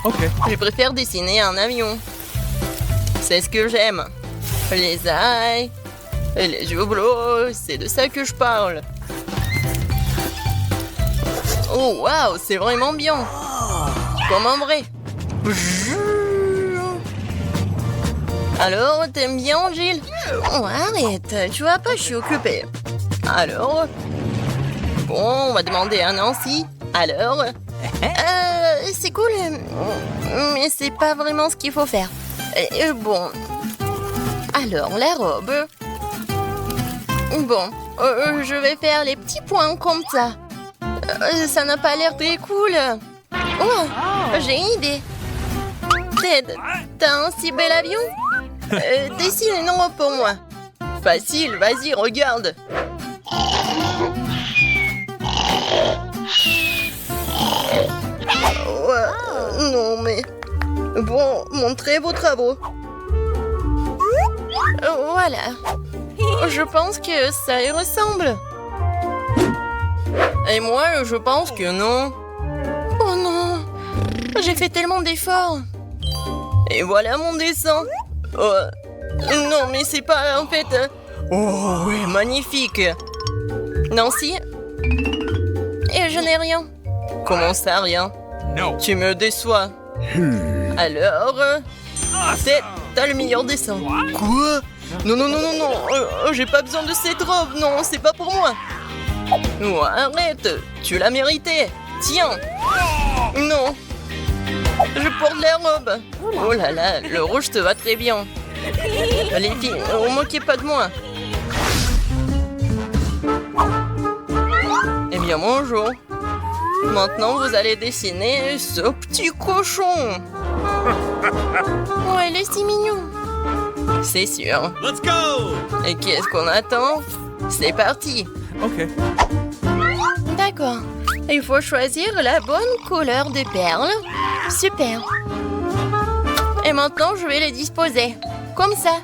Ok. Je préfère dessiner un avion. C'est ce que j'aime. Les ailes, les yeux bleus, c'est de ça que je parle. Oh, waouh, c'est vraiment bien. Comme un vrai. Alors, t'aimes bien, Gilles? Oh, arrête, tu vois pas, je suis occupée. Alors, bon, on va demander à Nancy. Alors, c'est cool, mais c'est pas vraiment ce qu'il faut faire. Bon, alors la robe. Bon, je vais faire les petits points comme ça. Ça n'a pas l'air très cool. Oh, j'ai une idée. Ted, t'as un si bel avion? Dessine une robe pour moi. Facile, vas-y, regarde. Non, mais... Bon, montrez vos travaux. Voilà. Je pense que ça y ressemble. Et moi, je pense que non. Oh non, j'ai fait tellement d'efforts. Et voilà mon dessin. Non, mais c'est pas en fait... Oh, oui, magnifique. Nancy? Et je n'ai rien. Comment ça, rien? No. Tu me déçois. Alors... t'as le meilleur dessin. Quoi? Non, non, non, non, non. J'ai pas besoin de cette robe. Non, c'est pas pour moi. Oh, arrête. Tu l'as mérité. Tiens. Non. Je porte la robe. Oh là là, le rouge te va très bien. Les filles, ne vous moquez pas de moi. Eh bien, bonjour. Maintenant, vous allez dessiner ce petit cochon. Oh, il est si mignon. C'est sûr. Let's go! Et qu'est-ce qu'on attend? C'est parti. Okay. D'accord. Il faut choisir la bonne couleur de perles. Super. Et maintenant, je vais les disposer. Comme ça.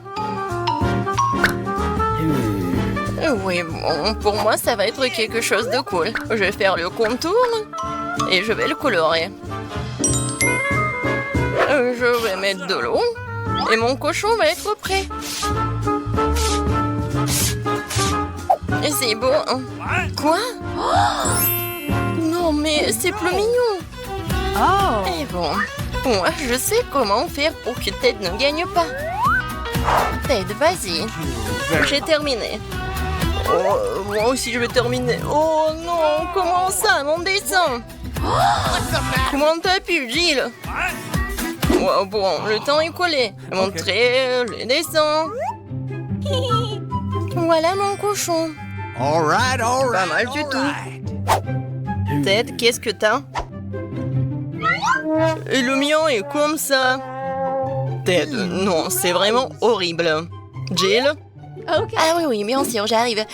Oui, bon, pour moi, ça va être quelque chose de cool. Je vais faire le contour et je vais le colorer. Je vais mettre de l'eau et mon cochon va être prêt. Et c'est beau, hein? Quoi? Oh! Non, mais c'est plus mignon. Oh. Et bon, moi, je sais comment faire pour que Ted ne gagne pas. Ted, vas-y. J'ai terminé. Oh, moi aussi, je vais terminer. Oh non, comment ça, mon dessin? Comment t'as pu, Jill? Oh, bon, le temps est collé. Montrez les dessins. Voilà mon cochon. All right, all Pas right. mal du all tout. right. Ted, qu'est-ce que t'as? Et le mien est comme ça. Ted, non, c'est vraiment horrible. Jill? Ok. Ah oui, oui, bien sûr, j'arrive.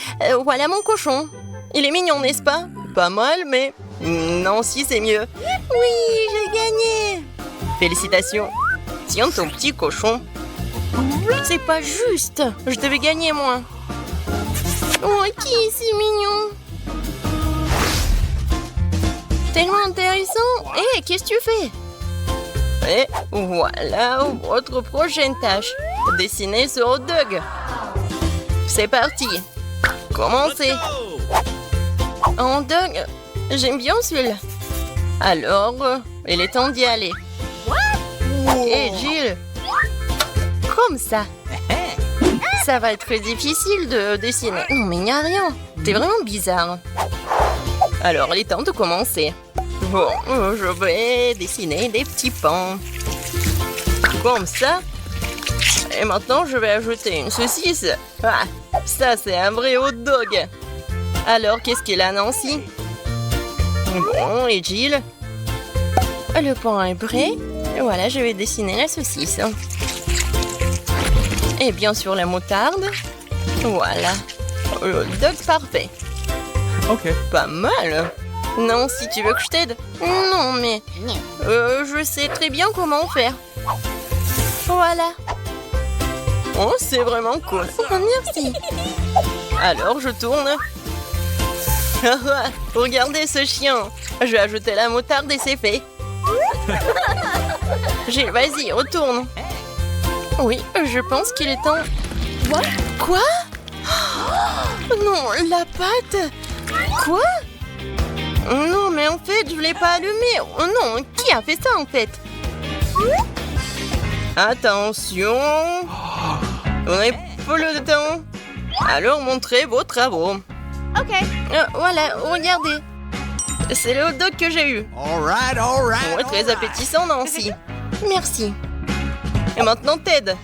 Voilà mon cochon. Il est mignon, n'est-ce pas? Pas mal, mais... Non, si, c'est mieux. Oui, j'ai gagné. Félicitations. Tiens ton petit cochon. C'est pas juste. Je devais gagner, moi. Oh, qui est si mignon? Tellement intéressant. Hé, qu'est-ce que tu fais? Et voilà votre prochaine tâche. Dessiner ce hot dog. C'est parti. Commencez. Un hot dog, j'aime bien celui-là. Alors, il est temps d'y aller. Hé, Jill. Comme ça. Ça va être très difficile de dessiner. Non, mais il n'y a rien. T'es vraiment bizarre. Alors, il est temps de commencer. Bon, je vais dessiner des petits pans. Comme ça. Et maintenant, je vais ajouter une saucisse. Ah, ça, c'est un vrai hot dog. Alors, qu'est-ce qu'il a, Nancy? Bon, et Jill? Le pain est prêt. Voilà, je vais dessiner la saucisse. Et bien sûr, la moutarde. Voilà. Le hot dog parfait. OK. Pas mal. Non, si tu veux que je t'aide. Non, mais... je sais très bien comment faire. Voilà. Oh, c'est vraiment cool. Oh, merci. Alors, je tourne. Regardez ce chien. Je vais ajouter la moutarde et c'est fait. Gilles, vas-y, retourne. Oui, je pense qu'il est temps... Quoi? Oh, non, la pâte. Quoi? Non, mais en fait, je ne l'ai pas allumé. Oh non, qui a fait ça en fait? Attention. On n'a pas le temps. Alors, montrez vos travaux. Ok. Voilà, regardez. C'est le hot dog que j'ai eu. All right, all right. Ouais, très appétissant, Nancy. Merci. Et maintenant, Ted.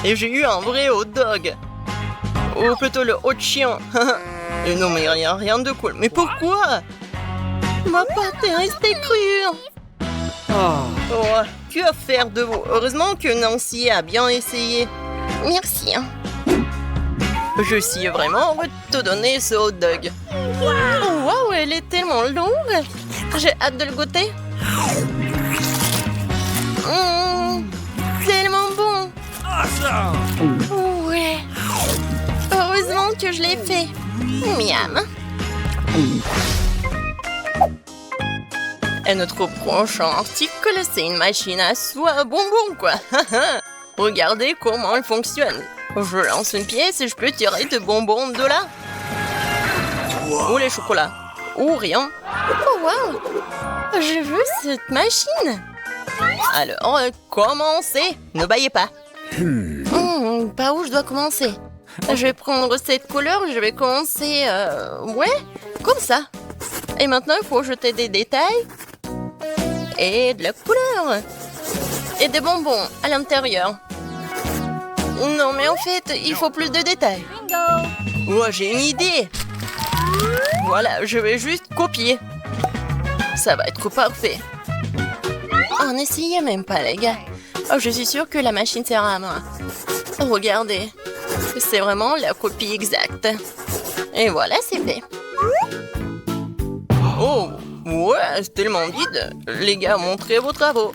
Et j'ai eu un vrai hot dog. Ou plutôt le hot chien. Et non, mais il n'y a rien de cool. Mais pourquoi? Ma pâte est restée crue. Oh, que faire de vous? Heureusement que Nancy a bien essayé. Merci. Je suis vraiment heureux de te donner ce hot dog. Oh, wow, elle est tellement longue. J'ai hâte de le goûter. Tellement bon. Ouais. Heureusement que je l'ai fait. Miam. Et notre prochain article, c'est une machine à soie à bonbons, quoi. Regardez comment elle fonctionne. Je lance une pièce et je peux tirer des bonbons de là. Ou les chocolats. Ou rien. Oh, wow. Je veux cette machine. Alors, commencez. Ne baillez pas. Par où je dois commencer? Je vais prendre cette couleur, je vais commencer... ouais, comme ça. Et maintenant, il faut jeter des détails. Et de la couleur. Et des bonbons à l'intérieur. Non, mais en fait, il faut plus de détails. Oh, j'ai une idée. Voilà, je vais juste copier. Ça va être parfait. Oh, n'essayez même pas, les gars. Oh, je suis sûre que la machine sert à moi. Regardez. C'est vraiment la copie exacte. Et voilà, c'est fait. Oh, ouais, c'est tellement vide. Les gars, montrez vos travaux.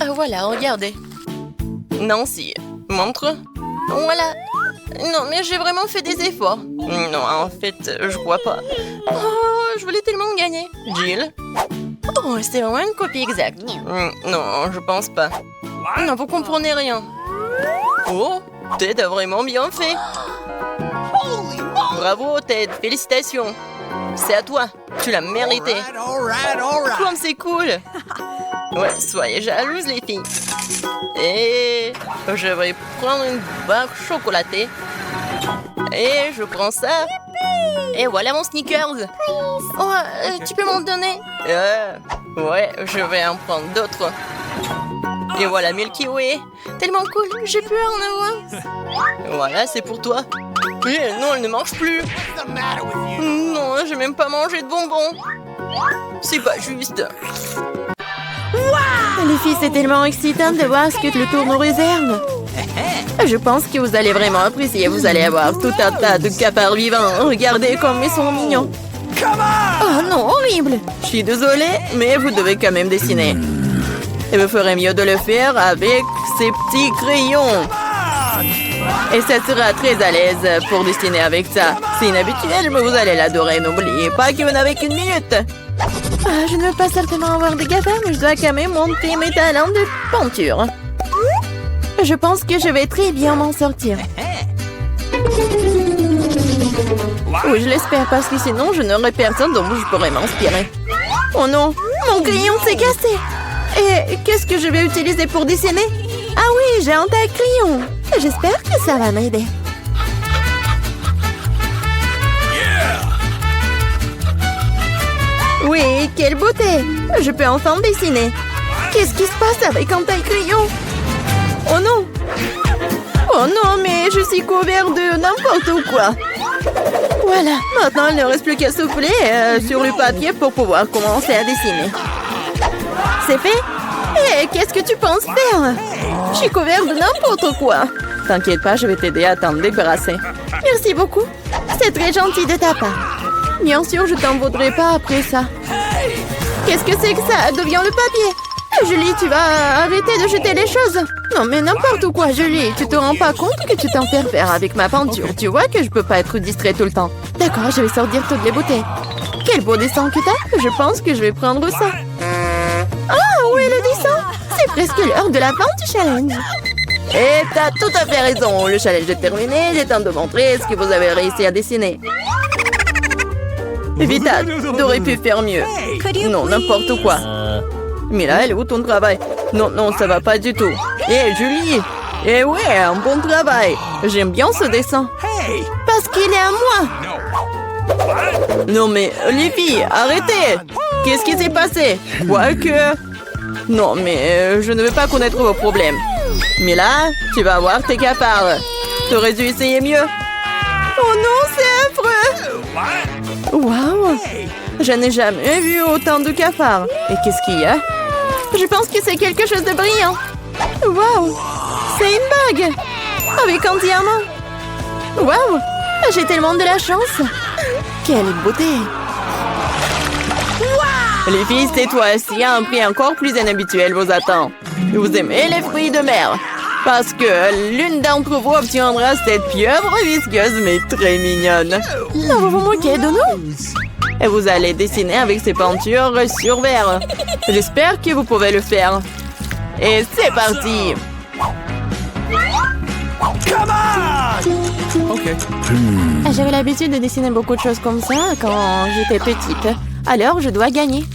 Ah, voilà, regardez. Nancy, montre. Voilà. Non, mais j'ai vraiment fait des efforts. Non, en fait, je crois pas. Oh, je voulais tellement gagner. Jill? Oh, c'est vraiment une copie exacte. Non, je pense pas. Non, vous comprenez rien. Oh, Ted a vraiment bien fait. Bravo, Ted. Félicitations. C'est à toi. Tu l'as mérité. All right. Comme c'est cool. Ouais, soyez jalouses, les filles. Et je vais prendre une barre chocolatée. Et je prends ça. Et voilà mon Snickers. Oh, tu peux m'en donner? Ouais, je vais en prendre d'autres. Et voilà Milky Way. Tellement cool, j'ai pu en avoir. Voilà, c'est pour toi. Non, elle ne marche plus. Non, j'ai même pas mangé de bonbons. C'est pas juste. Les filles, c'est tellement excitant de voir ce que le tour nous réserve. Je pense que vous allez vraiment apprécier. Vous allez avoir tout un tas de cafards vivants. Regardez comme ils sont mignons. Oh non, horrible. Je suis désolée, mais vous devez quand même dessiner. Et vous ferez mieux de le faire avec ces petits crayons. Et ça sera très à l'aise pour dessiner avec ça. C'est inhabituel, mais vous allez l'adorer. N'oubliez pas que vous n'avez qu'une minute. Ah, je ne veux pas certainement avoir des cafards, mais je dois quand même monter mes talents de peinture. Je pense que je vais très bien m'en sortir. Oui, je l'espère, parce que sinon, je n'aurai personne dont je pourrais m'inspirer. Oh non, mon crayon s'est cassé. Et qu'est-ce que je vais utiliser pour dessiner? Ah oui, j'ai un tas de crayons. J'espère que ça va m'aider. Oui, quelle beauté! Je peux enfin dessiner. Qu'est-ce qui se passe avec un taille-crayon? Oh non! Oh non, mais je suis couvert de n'importe quoi. Voilà, maintenant il ne reste plus qu'à souffler sur le papier pour pouvoir commencer à dessiner. C'est fait? Hé, qu'est-ce que tu penses faire? Je suis couvert de n'importe quoi. T'inquiète pas, je vais t'aider à t'en débarrasser. Merci beaucoup. C'est très gentil de ta part. Bien sûr, je t'en voudrais pas après ça. Qu'est-ce que c'est que ça? Deviens le papier. Julie, tu vas arrêter de jeter les choses. Non, mais n'importe quoi, Julie. Tu te rends pas compte que tu t'en fais faire avec ma peinture. Tu vois que je peux pas être distrait tout le temps. D'accord, je vais sortir toutes les bouteilles. Quel beau dessin que t'as. Je pense que je vais prendre ça. Ah, où est le dessin? C'est presque l'heure de la fin du challenge. Et t'as tout à fait raison. Le challenge est terminé. Il est temps de montrer ce que vous avez réussi à dessiner. Vita, t'aurais pu faire mieux. Non, n'importe quoi. Mais là, elle est où ton travail? Non, non, ça va pas du tout. Hé, Julie! Eh ouais, un bon travail. J'aime bien ce dessin. Parce qu'il est à moi. Non mais, les filles, arrêtez! Qu'est-ce qui s'est passé? Quoique... Non, mais je ne veux pas connaître vos problèmes. Mais là, tu vas voir tes cafards. T'aurais dû essayer mieux. Oh non, c'est affreux! Waouh! Je n'ai jamais vu autant de cafards. Et qu'est-ce qu'il y a? Je pense que c'est quelque chose de brillant. Waouh! C'est une bague! Avec un diamant! Waouh! J'ai tellement de la chance! Quelle beauté! Les filles, cette fois-ci, à un prix encore plus inhabituel vous attend. Vous aimez les fruits de mer? Parce que l'une d'entre vous obtiendra cette pieuvre visqueuse mais très mignonne. Non, vous vous moquez de nous? Et vous allez dessiner avec ces peintures sur verre. J'espère que vous pouvez le faire. Et c'est parti! J'avais l'habitude de dessiner beaucoup de choses comme ça quand j'étais petite. Alors, je dois gagner.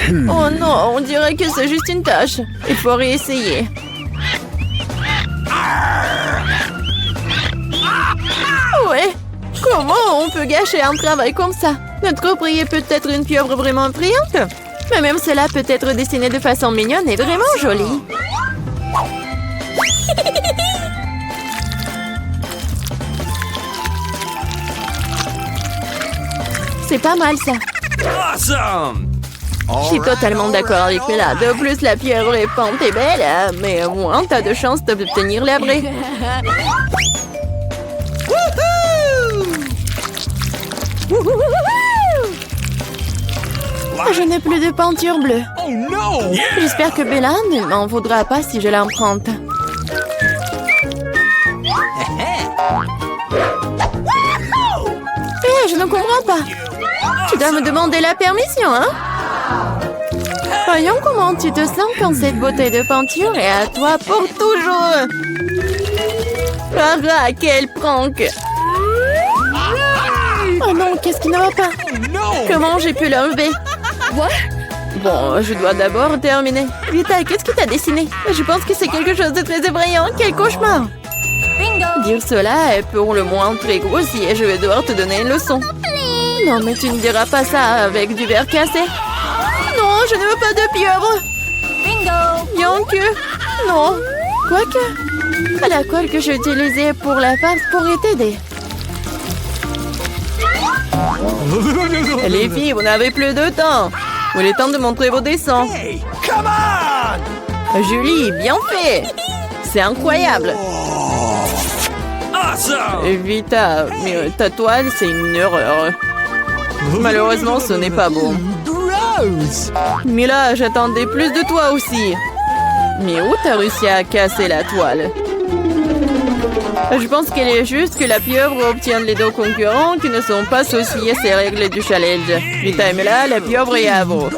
Oh non, on dirait que c'est juste une tâche. Il faut réessayer. Ouais. Comment on peut gâcher un travail comme ça? Notre prix est peut-être une pieuvre vraiment brillante. Mais même cela peut être dessiné de façon mignonne et vraiment jolie. C'est pas mal ça. Awesome! Je suis totalement d'accord avec Mela. De plus, la pieuvre est peinte et belle, mais au moins t'as de chances d'obtenir la vraie. Je n'ai plus de peinture bleue. Oh no! J'espère que Bella ne m'en voudra pas si je l'emprunte. Je ne comprends pas. Tu dois me demander la permission, hein? Voyons comment tu te sens quand cette beauté de peinture est à toi pour toujours. Ah, quel prank! Oh non, qu'est-ce qui ne va pas? Comment j'ai pu l'enlever? Bon, je dois d'abord terminer. Vita, qu'est-ce que t'as dessiné? Je pense que c'est quelque chose de très effrayant. Quel cauchemar! Dire cela est pour le moins très grossier et je vais devoir te donner une leçon. Non, mais tu ne diras pas ça avec du verre cassé. Non, je ne veux pas de pieuvre. Bien que... Non. Quoique, la colle que j'ai utilisée pour la farce pourrait t'aider. Les filles, vous n'avez plus de temps. Il est temps de montrer vos dessins. Hey, come on! Julie, bien fait. C'est incroyable. Awesome! Vita, mais ta toile, c'est une erreur. Malheureusement, ce n'est pas beau. Gross! Mais là, j'attendais plus de toi aussi. Mais où t'as réussi à casser la toile? Je pense qu'il est juste que la pieuvre obtienne les deux concurrents qui ne sont pas associés à ces règles du challenge. Vita et Mela, la pieuvre est à vous.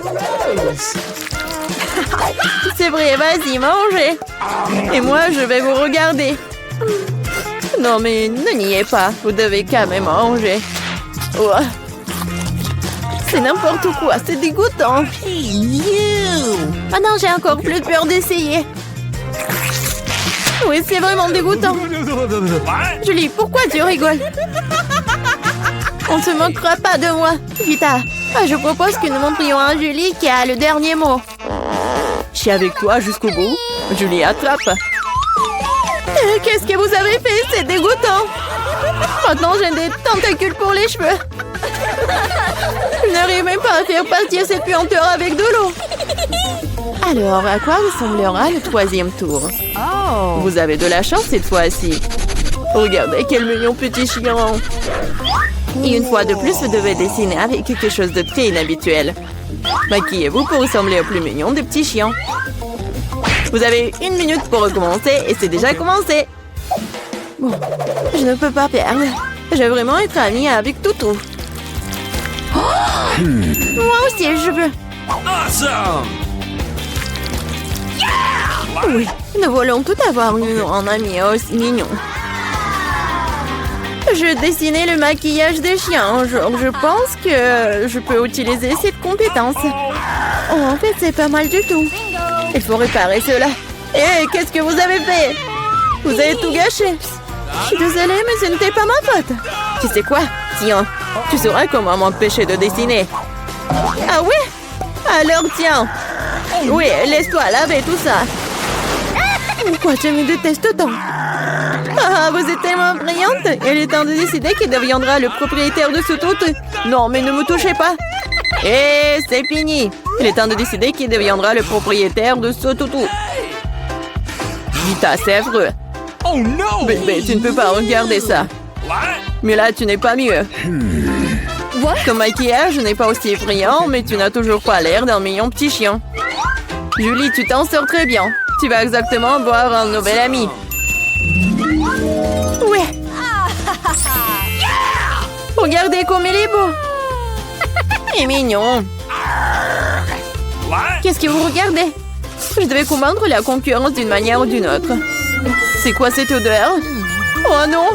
C'est vrai, vas-y, mangez. Et moi, je vais vous regarder. Non, mais ne niez pas. Vous devez quand même manger. Oh. C'est n'importe quoi, c'est dégoûtant. Maintenant, j'ai encore plus peur d'essayer. Oui, c'est vraiment dégoûtant. Julie, pourquoi tu rigoles? On ne se moquera pas de moi. Vita, je propose que nous montrions à Julie qui a le dernier mot. Je suis avec toi jusqu'au bout. Julie, attrape. Qu'est-ce que vous avez fait? C'est dégoûtant. Maintenant, j'ai des tentacules pour les cheveux. Je n'arrive même pas à faire partir cette puanteur avec de l'eau. Alors, à quoi ressemblera le troisième tour? Vous avez de la chance cette fois-ci. Regardez quel mignon petit chien. Et une fois de plus, vous devez dessiner avec quelque chose de très inhabituel. Maquillez-vous pour ressembler au plus mignon des petits chiens. Vous avez 1 minute pour recommencer et c'est déjà commencé. Bon, je ne peux pas perdre. Je vais vraiment être amie avec Toutou. Moi aussi, je veux. Awesome! Oui, nous voulons tout avoir un ami aussi mignon. Je dessinais le maquillage des chiens. Je pense que je peux utiliser cette compétence. Oh, en fait, c'est pas mal du tout. Il faut réparer cela. Hé, qu'est-ce que vous avez fait? Vous avez tout gâché. Je suis désolée, mais ce n'était pas ma faute. Tu sais quoi? Tiens, Tu sauras comment m'empêcher de dessiner. Ah ouais? Alors tiens. Oui, laisse-toi laver tout ça. Pourquoi je me déteste tant? Ah, vous êtes tellement brillante. Il est temps de décider qui deviendra le propriétaire de ce tout. Non, mais ne me touchez pas. Et c'est fini. Il est temps de décider qui deviendra le propriétaire de ce toutou. Vita, c'est affreux. Oh no! Bébé, tu ne peux pas regarder ça. What? Mais là, tu n'es pas mieux. Ton maquillage n'est pas aussi effrayant, mais tu n'as toujours pas l'air d'un mignon petit chien. Julie, tu t'en sors très bien. Tu vas exactement voir un nouvel ami. Ouais. Regardez comme il est beau. Il est mignon. What? Qu'est-ce que vous regardez? Je devais combattre la concurrence d'une manière ou d'une autre. C'est quoi cette odeur? Oh non!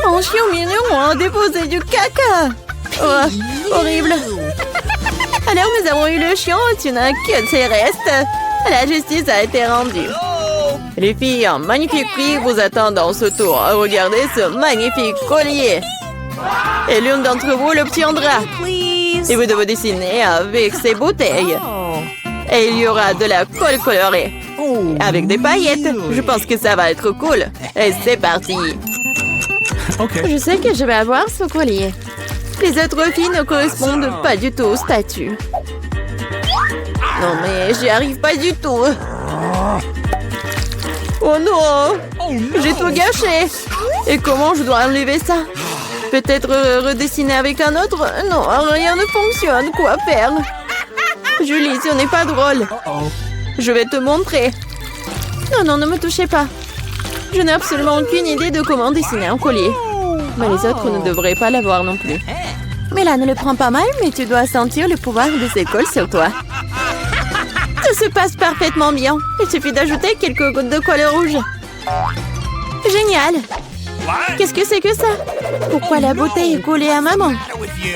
Un chien mignon a déposé du caca! Oh, horrible! Alors nous avons eu le chien, tu n'as que de ses restes. La justice a été rendue. Les filles, un magnifique prix vous attend dans ce tour. Regardez ce magnifique collier. Et l'une d'entre vous l'obtiendra. Et vous devez dessiner avec ces bouteilles. Et il y aura de la colle colorée. Avec des paillettes. Je pense que ça va être cool. Et c'est parti. Okay. Je sais que je vais avoir ce collier. Les autres filles ne correspondent pas du tout au statut. Non mais j'y arrive pas du tout. Oh non! J'ai tout gâché. Et comment je dois enlever ça? Peut-être redessiner avec un autre? Non, rien ne fonctionne. Quoi faire? Julie, ce n'est pas drôle. Je vais te montrer. Non, non, ne me touchez pas. Je n'ai absolument aucune idée de comment dessiner un collier. Mais les autres ne devraient pas l'avoir non plus. Mais là, ne le prends pas mal, mais tu dois sentir le pouvoir de cette colle sur toi. Tout se passe parfaitement bien. Il suffit d'ajouter quelques gouttes de colle rouge. Génial! Qu'est-ce que c'est que ça? Pourquoi la bouteille est collée à maman?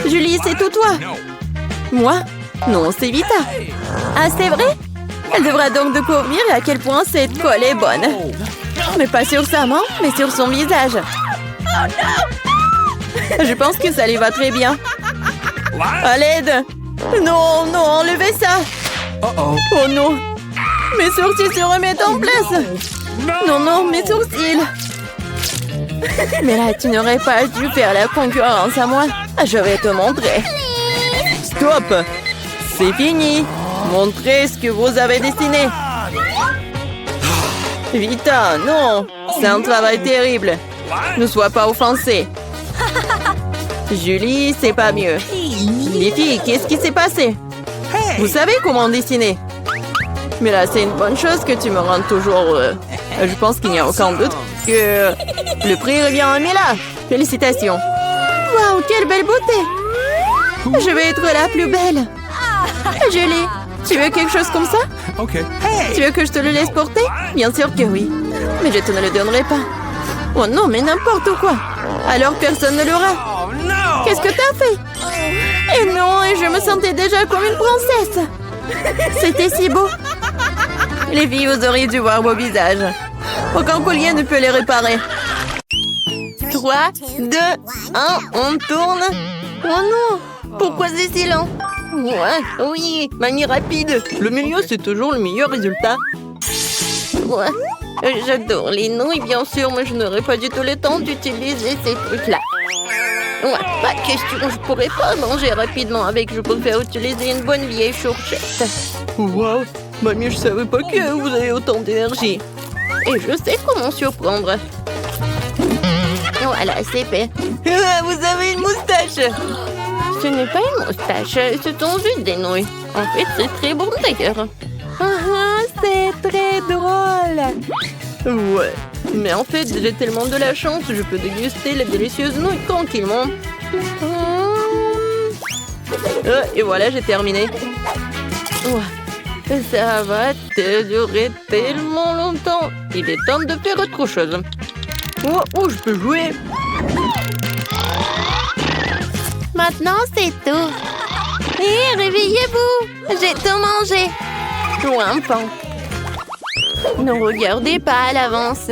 Julie, c'est tout toi. Moi? Non, c'est Vita. Ah, c'est vrai? Elle devra donc découvrir à quel point cette colle est bonne. Mais pas sur sa main, mais sur son visage. Je pense que ça lui va très bien. À l'aide! Non, non, enlevez ça! Oh non! Mes sourcils se remettent en place! Non, non, mes sourcils! Mais là, tu n'aurais pas dû faire la concurrence à moi. Je vais te montrer. Stop! C'est fini! Montrez ce que vous avez dessiné. Vita, non! C'est un travail terrible. Ne sois pas offensée. Julie, c'est pas mieux. Les filles, qu'est-ce qui s'est passé? Vous savez comment dessiner? Mais là, c'est une bonne chose que tu me rendes toujours heureux. Je pense qu'il n'y a aucun doute que le prix revient à Mila. Félicitations. Waouh, quelle belle beauté. Je vais être la plus belle. Julie, tu veux quelque chose comme ça? Okay. Tu veux que je te le laisse porter? Bien sûr que oui. Mais je te ne le donnerai pas. Oh non, mais n'importe quoi. Alors personne ne l'aura. Oh no! Qu'est-ce que t'as fait? Et non, et je me sentais déjà comme une princesse. C'était si beau. Les filles, vous auriez dû voir vos visages. Aucun collier ne peut les réparer. 3, 2, 1, on tourne. Oh non, pourquoi c'est si lent? Ouais, oui, manie rapide. Le milieu, c'est toujours le meilleur résultat. Ouais, j'adore les nouilles, bien sûr, mais je n'aurais pas du tout le temps d'utiliser ces trucs-là. Ouais, pas de question, je pourrais pas manger rapidement avec. Je préfère utiliser une bonne vieille fourchette. Wow, mamie, je savais pas que vous avez autant d'énergie. Et je sais comment surprendre. Voilà, c'est fait. Vous avez une moustache. Ce n'est pas une moustache, ce sont juste des nouilles. En fait, c'est très bon d'ailleurs. C'est très drôle. Ouais, mais en fait, j'ai tellement de la chance, je peux déguster les délicieuses nouilles tranquillement. Et voilà, j'ai terminé. Ouais, ça va te durer tellement longtemps. Il est temps de faire autre chose. Oh, je peux jouer. Maintenant, c'est tout. Hé, réveillez-vous. J'ai tout mangé. Enfant. Ne regardez pas à l'avance.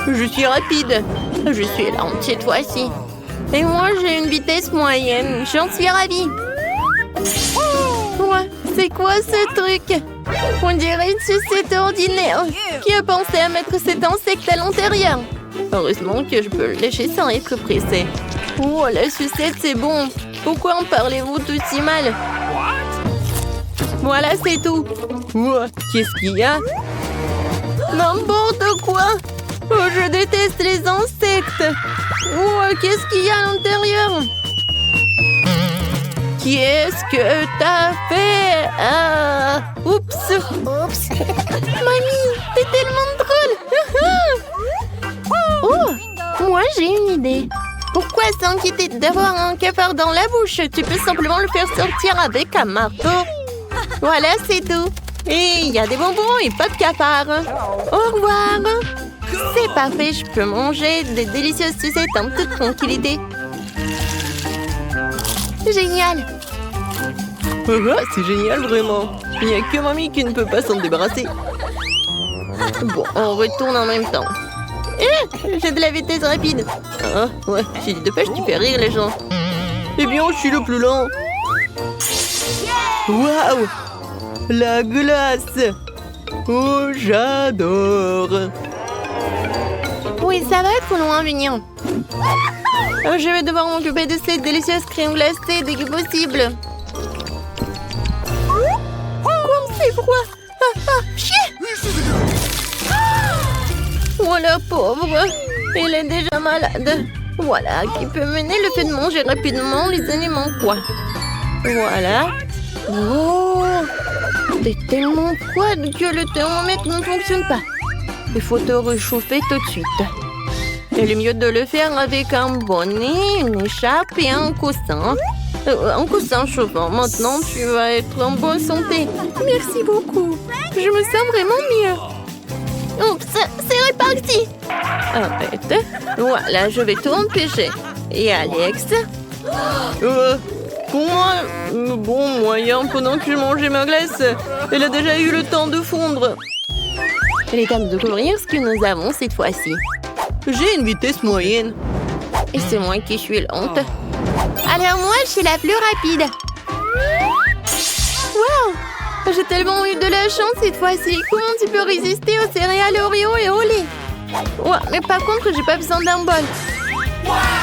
Je suis rapide. Je suis lente cette fois-ci. Et moi, j'ai une vitesse moyenne. J'en suis ravie. Ouais, c'est quoi ce truc? On dirait une sucette ordinaire. Qui a pensé à mettre cet insecte à l'intérieur? Heureusement que je peux le lécher sans être pressée. Oh, la sucette, c'est bon. Pourquoi en parlez-vous tout si mal? Voilà, c'est tout. Ouah, qu'est-ce qu'il y a? N'importe quoi. Oh, je déteste les insectes. Oh, qu'est-ce qu'il y a à l'intérieur? Qu'est-ce que t'as fait? Ah, oups. Mamie, t'es tellement drôle. Oh, moi j'ai une idée. Pourquoi s'inquiéter d'avoir un cafard dans la bouche? Tu peux simplement le faire sortir avec un marteau. Voilà, c'est tout. Et il y a des bonbons et pas de cafard. Au revoir. C'est parfait, je peux manger des délicieuses sucettes en toute tranquillité. Génial. C'est génial, vraiment. Il n'y a que mamie qui ne peut pas s'en débarrasser. Bon, on retourne en même temps. J'ai de la vitesse rapide. Ah, ouais, j'ai dit dépêche, tu fais rire les gens. Eh bien, je suis le plus lent. Waouh! La glace! Oh, j'adore! Oui, ça va être loin, mignon. Je vais devoir m'occuper de cette délicieuse crème glacée dès que possible. Comme c'est froid! Chier! Oh la pauvre! Elle est déjà malade. Voilà, qui peut mener le fait de manger rapidement les aliments quoi. Voilà. Oh! C'est tellement froide que le thermomètre ne fonctionne pas. Il faut te réchauffer tout de suite. Il est mieux de le faire avec un bonnet, une écharpe et un coussin. Un coussin chauffant. Maintenant, tu vas être en bonne santé. Merci beaucoup. Je me sens vraiment mieux. Oups, c'est réparti. Arrête. Voilà, je vais tout empêcher. Et Alex? Pour moi, bon moyen pendant que je mangeais ma glace. Elle a déjà eu le temps de fondre. Il est temps de découvrir ce que nous avons cette fois-ci. J'ai une vitesse moyenne. Et c'est moi qui suis lente. Alors moi, je suis la plus rapide. Wow! J'ai tellement eu de la chance cette fois-ci. Comment tu peux résister aux céréales Oreo et au lait? Ouais, mais par contre, j'ai pas besoin d'un bol.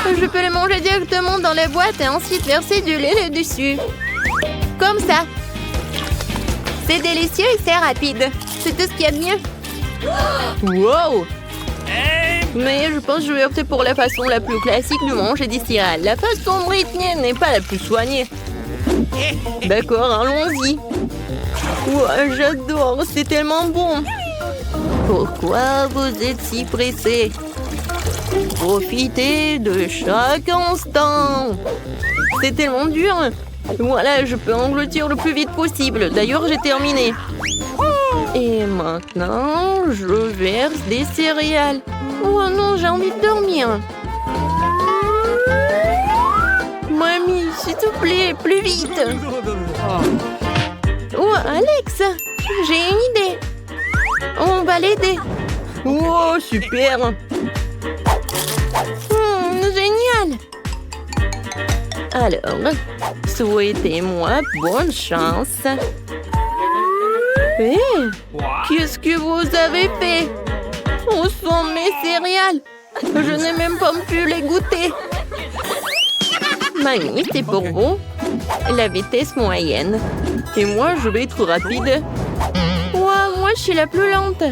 Je peux les manger directement dans la boîte et ensuite verser du lait là-dessus. Comme ça. C'est délicieux et c'est rapide. C'est tout ce qu'il y a de mieux. Wow! Mais je pense que je vais opter pour la façon la plus classique de manger des céréales. La façon britnienne n'est pas la plus soignée. D'accord, allons-y. Ouais, j'adore, c'est tellement bon. Pourquoi vous êtes si pressé? Profitez de chaque instant. C'est tellement dur. Voilà, je peux engloutir le plus vite possible. D'ailleurs, j'ai terminé. Et maintenant, je verse des céréales. Oh non, j'ai envie de dormir. Mamie, s'il te plaît, plus vite. Oh, Alex, j'ai une idée. On va l'aider. Oh, super. Génial. Alors, souhaitez-moi bonne chance. Hé, qu'est-ce que vous avez fait? Où sont mes céréales? Je n'ai même pas pu les goûter. Mamie, c'est pour vous. La vitesse moyenne. Et moi, je vais être rapide. Wow, moi, je suis la plus lente.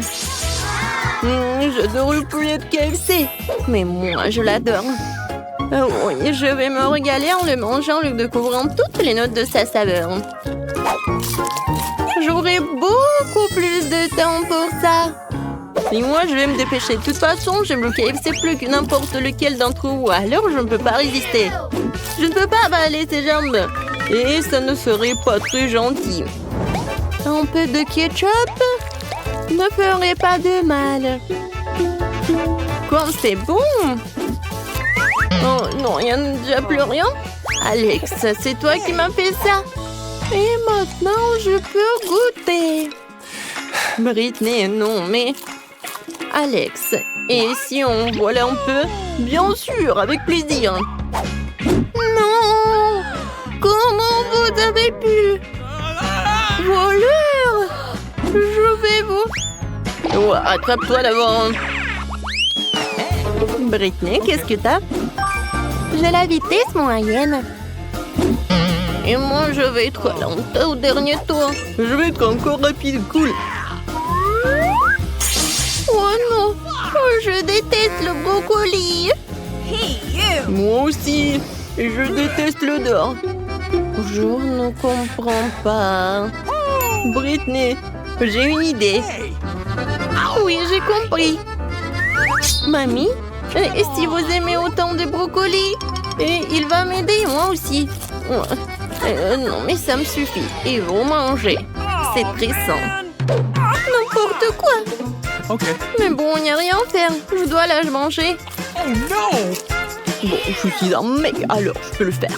J'adore le poulet de KFC. Mais moi, je l'adore. Oui, je vais me régaler en le mangeant, en découvrant toutes les notes de sa saveur. J'aurai beaucoup plus de temps pour ça. Et moi, je vais me dépêcher. De toute façon, j'aime le KFC plus que n'importe lequel d'entre vous. Alors, je ne peux pas résister. Je ne peux pas avaler ses jambes. Et ça ne serait pas très gentil. Un peu de ketchup ne ferait pas de mal. Comme c'est bon! Oh non, il n'y a déjà plus rien. Alex, c'est toi qui m'as fait ça. Et maintenant, je peux goûter. Britney, non, mais... Alex, Et si on volait un peu? Bien sûr, avec plaisir. Non! Comment vous avez pu? Voleur! Je vais vous... Oh, attrape-toi d'abord. Britney, qu'est-ce que t'as? J'ai la vitesse moyenne. Et moi, je vais être lente au dernier tour. Je vais être encore rapide, cool. Oh non! Je déteste le brocoli. Moi aussi. Et je déteste l'odeur. Je ne comprends pas. Britney, j'ai une idée. Oui, j'ai compris. Mamie, Et si vous aimez autant de brocolis, et il va m'aider, moi aussi. non mais ça me suffit. Ils vont manger. C'est pressant. N'importe quoi. Okay. Mais bon, il n'y a rien à faire. Je dois la manger. Oh no! Bon, je suis un mec, alors je peux le faire.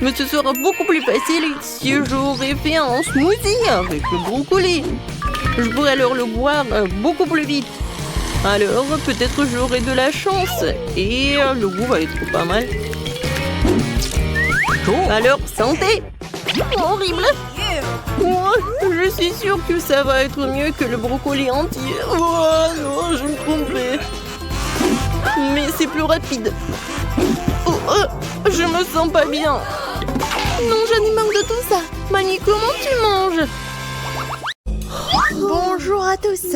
Mais ce sera beaucoup plus facile si j'aurais fait un smoothie avec le brocoli. Je pourrais alors le boire beaucoup plus vite. Alors, peut-être j'aurai de la chance et le goût va être pas mal. Cool. Alors, santé! Horrible. Moi, je suis sûre que ça va être mieux que le brocoli entier. Oh non, je me trompais. Mais c'est plus rapide. Je me sens pas bien. Non, j'en ai marre de tout ça. Mamie, comment tu manges? Bonjour à tous.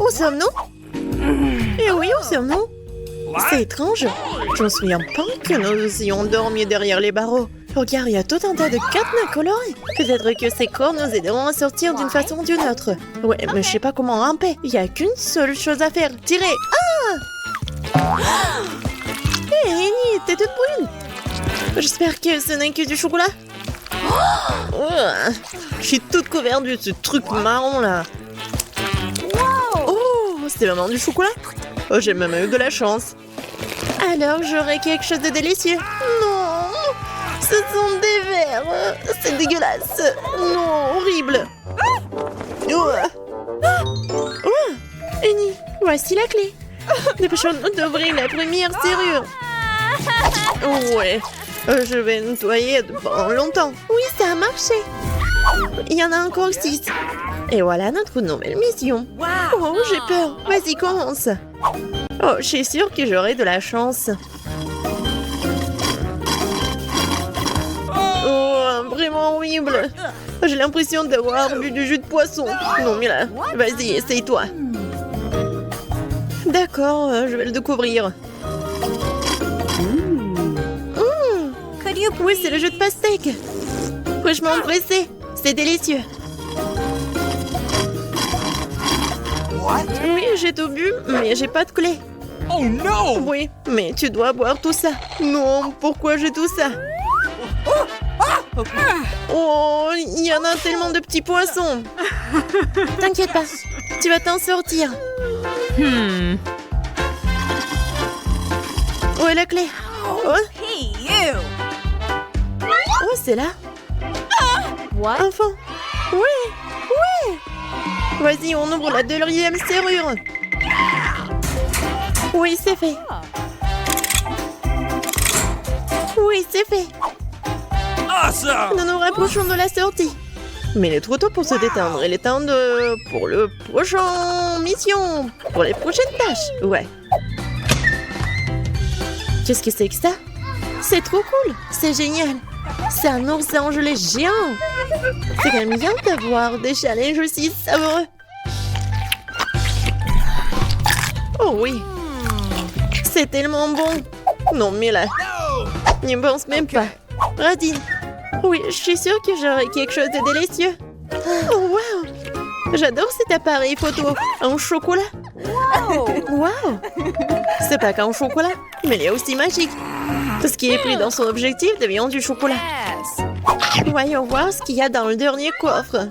Où sommes-nous? Eh oui, où sommes-nous? C'est étrange. Je me souviens pas que nous ayons dormi derrière les barreaux. Regarde, il y a tout un tas de cadenas colorés. Peut-être que ces corps nous aideront à sortir d'une façon ou d'une autre. Ouais, mais je sais pas comment ramper. Il y a qu'une seule chose à faire. Tirer. Ah! Hé, Annie, t'es toute brune. J'espère que ce n'est que du chocolat. Je suis toute couverte de ce truc marron là. Oh, C'est vraiment du chocolat? Oh, j'ai même eu de la chance. alors j'aurai quelque chose de délicieux. Non, ce sont des vers. C'est dégueulasse. Non, horrible. Oh. Annie, voici la clé. Dépêchons-nous d'ouvrir la première serrure. Ouais, je vais nettoyer pendant longtemps. Oui, ça a marché. Il y en a encore 6. Et voilà notre nouvelle mission. Oh, j'ai peur. Vas-y, commence. Oh, je suis sûre que j'aurai de la chance. Oh, vraiment horrible. J'ai l'impression d'avoir bu du jus de poisson. Non, mais là, vas-y, essaye-toi. D'accord, je vais le découvrir. Oui, c'est le jus de pastèque. Fraîchement pressé. C'est délicieux. Oui, j'ai tout bu, mais j'ai pas de clé. Oh no! Oui, mais tu dois boire tout ça. Non, pourquoi j'ai tout ça? Oh, il y en a tellement de petits poissons. T'inquiète pas. Tu vas t'en sortir. Où est la clé? Oh, oh c'est là. Enfant. Oui. Vas-y, on ouvre la 2e serrure. Oui, c'est fait. Oui, c'est fait. Awesome! Nous nous rapprochons de la sortie. Mais il est trop tôt pour se détendre. Il est temps pour le prochain mission. Pour les prochaines tâches. Ouais. Qu'est-ce que c'est que ça? C'est trop cool. C'est génial. C'est un ours gelé géant. C'est quand même bien d'avoir des challenges aussi savoureux. Oh oui. C'est tellement bon. Non, mais là, n'y pense même pas. Radine. Oui, je suis sûre que j'aurai quelque chose de délicieux. Oh, wow. J'adore cet appareil photo en chocolat. Wow. C'est pas qu'en chocolat, mais il est aussi magique. Tout ce qui est pris dans son objectif devient du chocolat. Voyons voir ce qu'il y a dans le dernier coffre.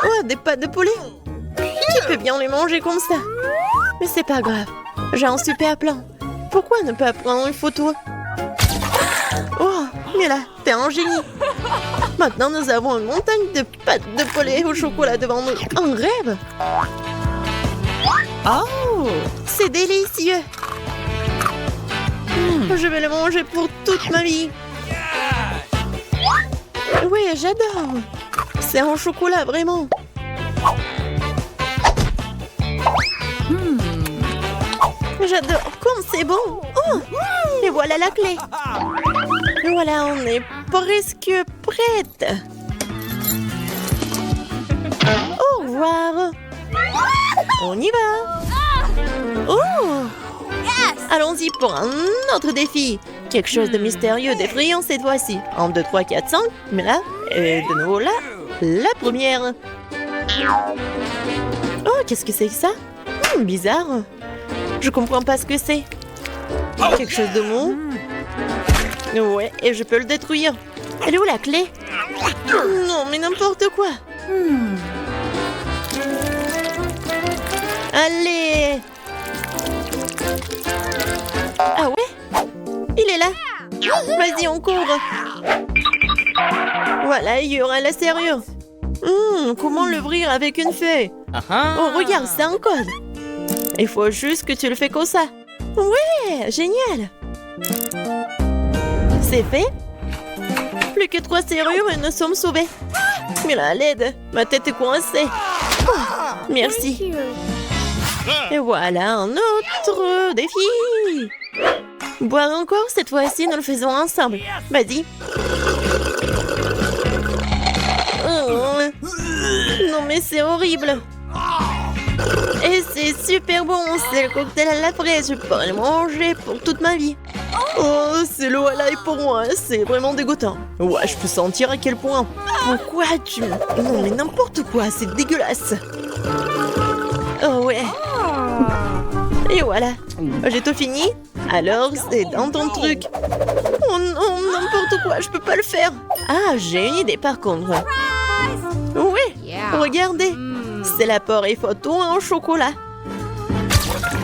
Oh, des pâtes de poulet. Qui peut bien les manger comme ça? Mais c'est pas grave. J'ai un super plan. Pourquoi ne pas prendre une photo? Oh, mais là, t'es un génie. Maintenant, nous avons une montagne de pâtes de poulet au chocolat devant nous. Un rêve! Oh! C'est délicieux! Je vais le manger pour toute ma vie. Oui, j'adore. C'est en chocolat, vraiment. J'adore. Comme c'est bon. Oh! Et voilà la clé. Et voilà, on est presque prête. Au revoir. On y va. Oh! Allons-y pour un autre défi. Quelque chose de mystérieux, d'effrayant cette fois-ci. 1, 2, 3, 4, 5. Mais là, et de nouveau là, la première. Oh, qu'est-ce que c'est que ça? Bizarre. Je comprends pas ce que c'est. Quelque chose de mou. Ouais, et je peux le détruire. Elle est où la clé? Non, mais n'importe quoi. Allez! Ah ouais? Il est là. Vas-y, on court. Voilà, il y aura la serrure. Comment l'ouvrir avec une feuille? Oh, regarde, c'est un code. Il faut juste que tu le fais comme ça. Ouais, génial. C'est fait. Plus que 3 serrures et nous sommes sauvés. Mais là, à l'aide, ma tête est coincée. Oh, merci. Et voilà un autre défi. Boire encore, cette fois-ci, nous le faisons ensemble. Vas-y. Oh. Non, mais c'est horrible. Et c'est super bon. C'est le cocktail à la fraise. Je pourrais le manger pour toute ma vie. Oh, c'est l'eau à l'ail pour moi. C'est vraiment dégoûtant. Ouais, je peux sentir à quel point. Pourquoi tu... Non, mais n'importe quoi. C'est dégueulasse. Oh, ouais. Et voilà. J'ai tout fini. Alors, c'est dans ton truc. Oh non, n'importe quoi. Je peux pas le faire. Ah, j'ai une idée par contre. Oui, regardez. C'est l'appareil photo en chocolat.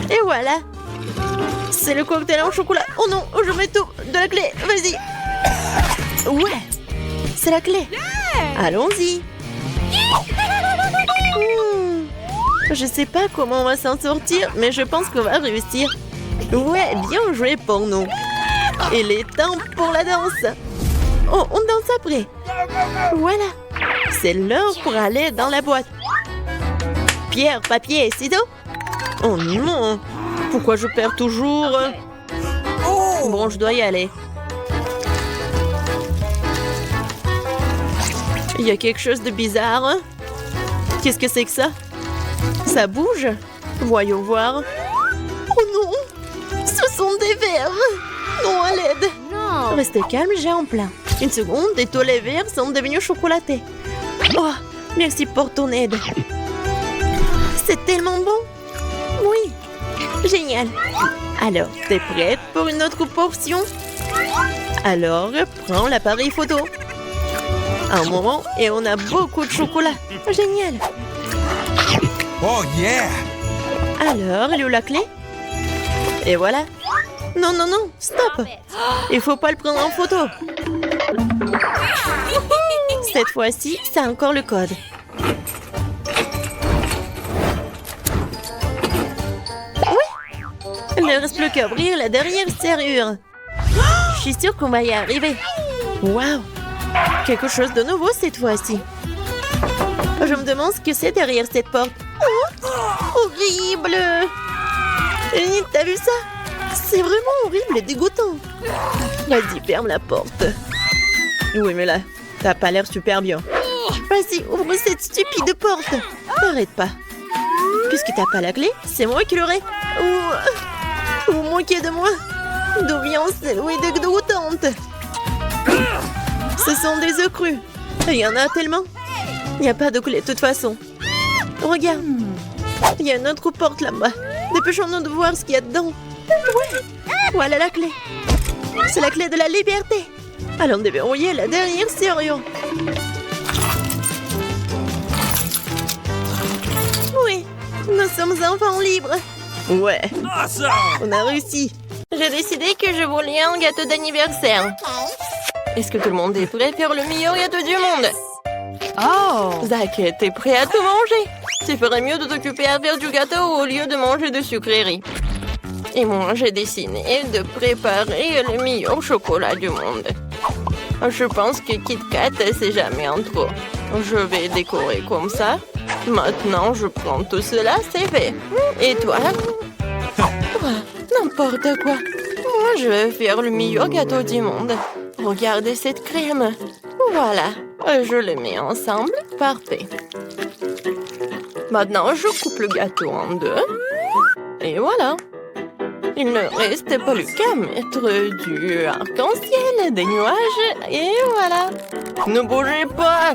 Et voilà. C'est le cocktail en chocolat. Oh non, je mets tout. De la clé, vas-y. Ouais, c'est la clé. Allons-y. Je sais pas comment on va s'en sortir, mais je pense qu'on va réussir. Ouais, bien joué pour nous. Il est temps pour la danse. Oh, on danse après. Voilà. C'est l'heure pour aller dans la boîte. Pierre, papier et ciseaux. Oh non. Pourquoi je perds toujours? Bon, je dois y aller. Il y a quelque chose de bizarre. Qu'est-ce que c'est que ça? Ça bouge? Voyons voir. Oh non! Ce sont des vers! Non, à l'aide! Restez calme, j'ai en plein. Une seconde, et tous les vers sont devenus chocolatés. Oh, merci pour ton aide. C'est tellement bon! Oui! Génial! Alors, t'es prête pour une autre portion? Alors, prends l'appareil photo. Un moment, et on a beaucoup de chocolat. Génial! Oh yeah! Alors, elle est où la clé? Et voilà. Non, non, non, stop. Il faut pas le prendre en photo. Cette fois-ci, c'est encore le code. Oui. Il ne reste plus qu'à ouvrir la dernière serrure. Je suis sûre qu'on va y arriver. Waouh. Quelque chose de nouveau cette fois-ci. Je me demande ce que c'est derrière cette porte. Oh, horrible! T'as vu ça? C'est vraiment horrible et dégoûtant. Vas-y, ferme la porte. Oui, mais là, t'as pas l'air super bien. Vas-y, ouvre cette stupide porte. N'arrête pas. Puisque t'as pas la clé, c'est moi qui l'aurai. Vous moquez de moi? D'où vient cette eau dégoûtante? Ce sont des œufs crus. Il y en a tellement. Il n'y a pas de clé de toute façon. Regarde. Il y a une autre porte là-bas. Dépêchons-nous de voir ce qu'il y a dedans. Ouais. Voilà la clé. C'est la clé de la liberté. Allons déverrouiller la dernière serrure. Oui. Nous sommes enfants libres. Ouais. Awesome! On a réussi. J'ai décidé que je voulais un gâteau d'anniversaire. Est-ce que tout le monde est prêt à faire le meilleur gâteau du monde? Oh! Zach, t'es prêt à tout manger? Tu ferais mieux de t'occuper à faire du gâteau au lieu de manger de sucreries. Et moi, j'ai décidé de préparer le meilleur chocolat du monde. Je pense que Kit Kat, c'est jamais en trop. Je vais décorer comme ça. Maintenant, je prends tout cela, c'est fait. Et toi? N'importe quoi. Moi, je vais faire le meilleur gâteau du monde. Regardez cette crème. Voilà. Je les mets ensemble. Parfait. Maintenant, je coupe le gâteau en deux. Et voilà. Il ne reste plus qu'à mettre du arc-en-ciel, des nuages, et voilà. Ne bougez pas.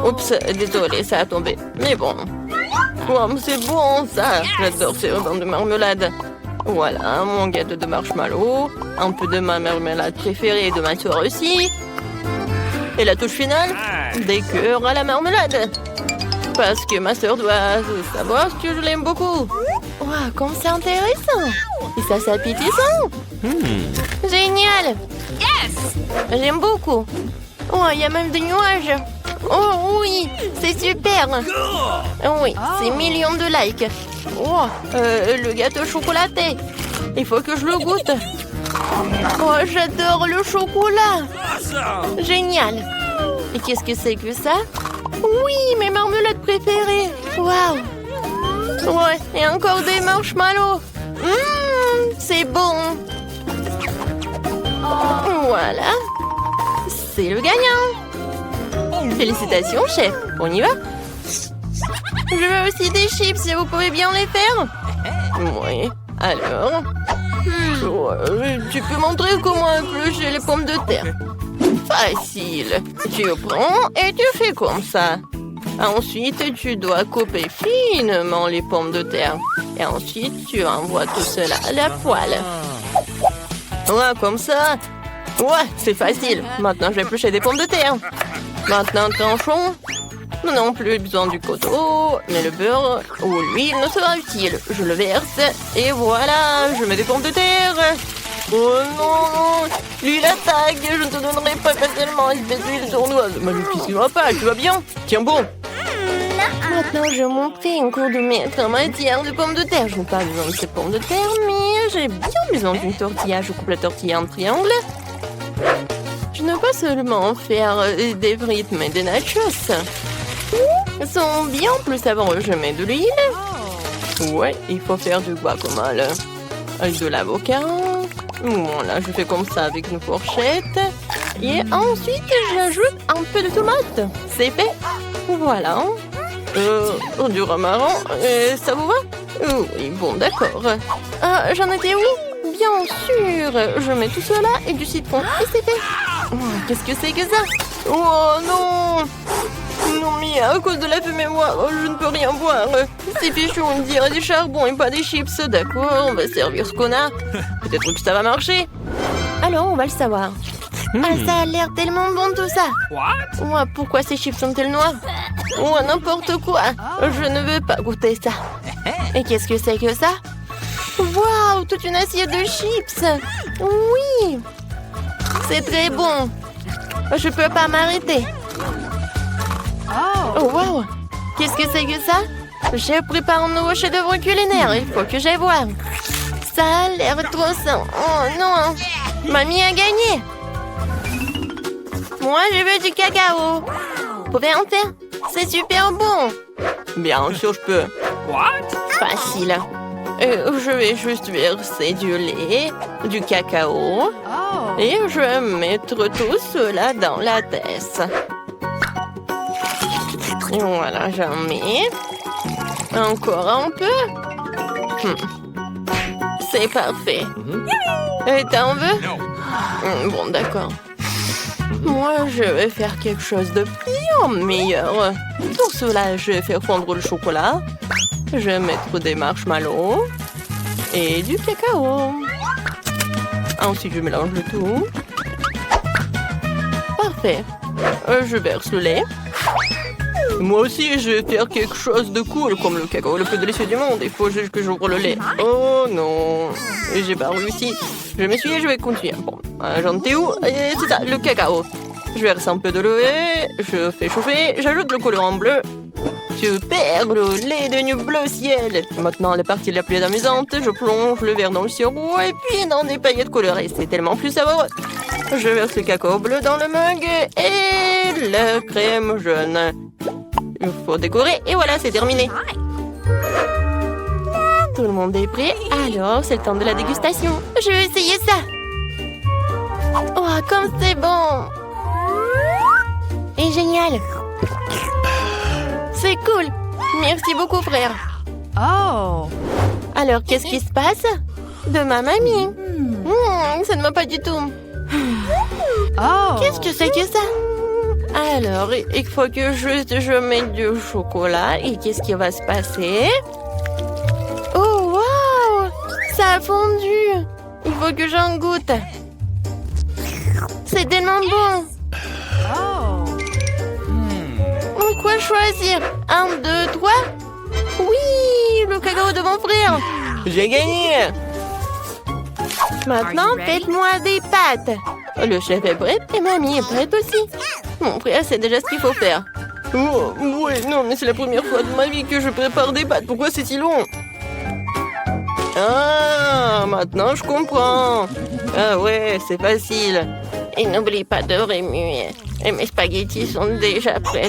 Oups, désolé, ça a tombé. Mais bon. Oh, c'est bon, ça. J'adore ces rubans de marmelade. Voilà, mon gâteau de marshmallow. Un peu de ma marmelade préférée de ma soeur aussi. Et la touche finale, des cœurs à la marmelade. Parce que ma soeur doit savoir que je l'aime beaucoup. Waouh, comme c'est intéressant. Et ça, c'est appétissant. Génial. Yes. J'aime beaucoup. Oh, il y a même des nuages. Oh oui, c'est super. Oui, c'est millions de likes. Oh, le gâteau chocolaté. Il faut que je le goûte. Oh, j'adore le chocolat. Génial. Et qu'est-ce que c'est que ça? Oui, mes marmelades préférées. Waouh. Ouais, et encore des marshmallows. C'est bon. Voilà. C'est le gagnant. Félicitations, chef. On y va? Je veux aussi des chips, si vous pouvez bien les faire. Oui. Alors? Tu peux montrer comment éplucher les pommes de terre? Facile. Tu prends et tu fais comme ça. Ensuite, tu dois couper finement les pommes de terre. Et ensuite, tu envoies tout cela à la poêle. Ouais, comme ça. Ouais, c'est facile. Maintenant, je vais éplucher des pommes de terre. Maintenant, tranchons. Nous n'avons plus besoin du couteau, mais le beurre ou l'huile ne sera utile. Je le verse et voilà, je mets des pommes de terre. Oh non, l'huile attaque, je ne te donnerai pas facilement espèce d'huile sournoise. Magnifiquement pas, tu vas bien? Tiens bon. Maintenant, je vais montrer un cours de maître en matière de pommes de terre. Je n'ai pas besoin de ces pommes de terre, mais j'ai bien besoin d'une tortilla. Je coupe la tortilla en triangle. Je ne veux pas seulement faire des frites, mais des nachos. Ils sont bien plus savoureux. Je mets de l'huile. Ouais, il faut faire du guacamole. Avec de l'avocat. Voilà, je fais comme ça avec une fourchette. Et ensuite, j'ajoute un peu de tomate. C'est fait. Voilà. Du romarin. Ça vous va? Oui, bon, d'accord. J'en étais où? Bien sûr. Je mets tout cela et du citron. Et c'est fait. Qu'est-ce que c'est que ça? Oh non! Non, mais à cause de la fumée, moi, je ne peux rien boire. C'est fichu, on dirait des charbons et pas des chips. D'accord, on va servir ce qu'on a. Peut-être que ça va marcher. Alors, on va le savoir. Ça a l'air tellement bon tout ça. Ouais, pourquoi ces chips sont-elles noires? Ouais, n'importe quoi. Je ne veux pas goûter ça. Et qu'est-ce que c'est que ça? Waouh, toute une assiette de chips. Oui. C'est très bon. Je peux pas m'arrêter. Oh, wow. Qu'est-ce que c'est que ça? J'ai préparé un nouveau chef-d'œuvre culinaire. Il faut que j'aille voir. Ça a l'air trop sain. Oh non. Mamie a gagné. Moi, je veux du cacao. Vous pouvez en faire? C'est super bon. Bien sûr, je peux. Facile. Je vais juste verser du lait, du cacao. Et je vais mettre tout cela dans la tasse. Et voilà, j'en mets. Encore un peu. C'est parfait. Et t'en veux? Bon, d'accord. Moi, je vais faire quelque chose de bien meilleur. Pour cela, je vais faire fondre le chocolat. Je vais mettre des marshmallows et du cacao. Ensuite, je mélange le tout. Parfait. Je verse le lait. Moi aussi, je vais faire quelque chose de cool, comme le cacao le plus délicieux du monde. Il faut juste que j'ouvre le lait. Oh non, j'ai pas réussi. Je m'essuie, je vais continuer. Bon, j'en étais où? C'est ça, le cacao. Je verse un peu de lait, je fais chauffer, j'ajoute le colorant bleu. Super, le lait devenu bleu ciel. Maintenant, la partie la plus amusante, je plonge le verre dans le sirop et puis dans des paillettes colorées. C'est tellement plus savoureux. Je verse le cacao bleu dans le mug et la crème jaune. Il faut décorer et voilà, c'est terminé. Tout le monde est prêt, alors c'est le temps de la dégustation. Je vais essayer ça. Oh, comme c'est bon. Et génial. C'est cool. Merci beaucoup, frère. Oh. Alors, qu'est-ce qui se passe? De ma mamie. Ça ne va pas du tout. Oh. Qu'est-ce que c'est que ça? Alors, il faut que je mette du chocolat. Et qu'est-ce qui va se passer? Oh, wow! Ça a fondu. Il faut que j'en goûte. C'est tellement bon. Quoi choisir? 1, 2, 3? Oui, le cacao de mon frère. J'ai gagné. Maintenant, faites-moi des pâtes. Le chef est prêt et mamie est prête aussi. Mon frère sait déjà ce qu'il faut faire. Oh, ouais, non, mais c'est la première fois de ma vie que je prépare des pâtes. Pourquoi c'est si long? Ah, maintenant je comprends. Ah ouais, c'est facile. Et n'oublie pas de remuer. Et mes spaghettis sont déjà prêts.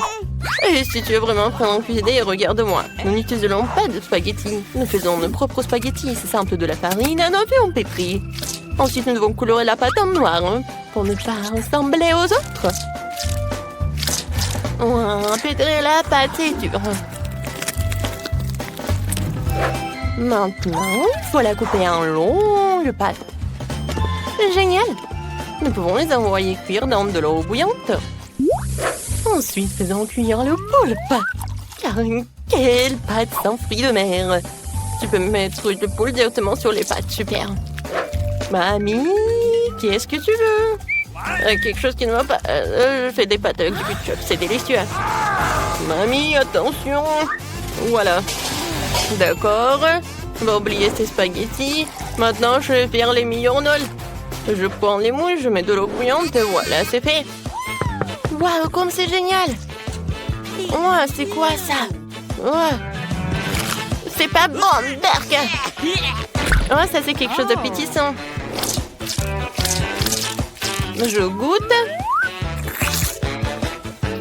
Et si tu veux vraiment prendre en cuisiner, regarde-moi. Nous n'utilisons pas de spaghettis. Nous faisons nos propres spaghettis. C'est simple, de la farine, un œuf et un pétri. Ensuite, nous devons colorer la pâte en noir pour ne pas ressembler aux autres. Pétrir la pâte, c'est dur. Maintenant, il faut la couper en longues pâtes. Génial! Nous pouvons les envoyer cuire dans de l'eau bouillante. Ensuite, faisons cuire le poulpe. Car quelle pâte sans fruits de mer. Tu peux mettre le poulpe directement sur les pâtes, super. Mamie, qu'est-ce que tu veux? Quelque chose qui ne va pas. Je fais des pâtes avec du ketchup, c'est délicieux. Mamie, attention. Voilà. D'accord. On va oublier ces spaghettis. Maintenant, je vais faire les mignonnoles. Je prends les moules, je mets de l'eau bouillante, et voilà, c'est fait. Waouh, comme c'est génial! Ouais, c'est quoi ça? Ouais. C'est pas bon, Berk! Ouais, ça c'est quelque chose d'appétissant. Je goûte.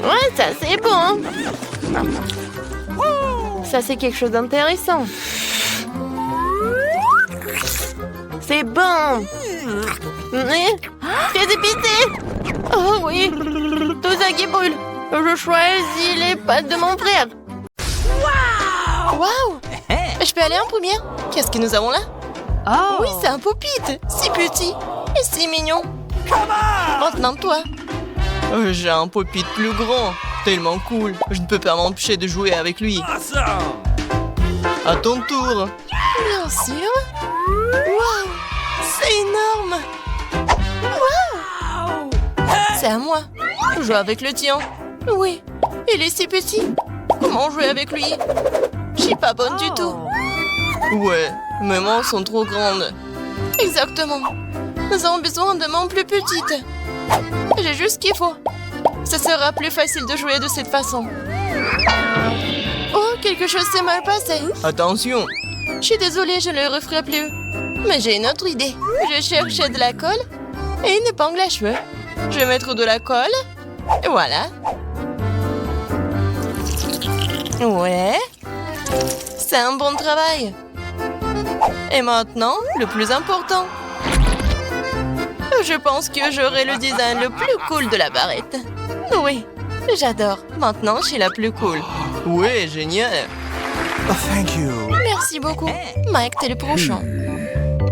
Ouais, ça c'est bon. Ça c'est quelque chose d'intéressant. C'est bon. Mais très épicé. Oh oui, tout ça qui brûle. Je choisis les pâtes de mon frère. Waouh! Je peux aller en première? Qu'est-ce que nous avons là? Oh. Oui, c'est un pop-it. Si petit et si mignon. Maintenant, toi. J'ai un pop-it plus grand. Tellement cool. Je ne peux pas m'empêcher de jouer avec lui. À ton tour. Bien sûr. Waouh! C'est énorme. Waouh! C'est à moi. Joue avec le tien. Oui, il est si petit. Comment jouer avec lui? Je suis pas bonne du tout. Ouais, mes mains sont trop grandes. Exactement. Nous avons besoin de mains plus petites. J'ai juste ce qu'il faut. Ça sera plus facile de jouer de cette façon. Oh, quelque chose s'est mal passé. Attention. Je suis désolée, je ne le referai plus. Mais j'ai une autre idée. Je cherchais de la colle et une épingle à cheveux. Je vais mettre de la colle. Et voilà. Ouais. C'est un bon travail. Et maintenant, le plus important. Je pense que j'aurai le design le plus cool de la barrette. Oui, j'adore. Maintenant, je suis la plus cool. Ouais, génial. Oh, thank you. Merci beaucoup. Mike, t'es le prochain.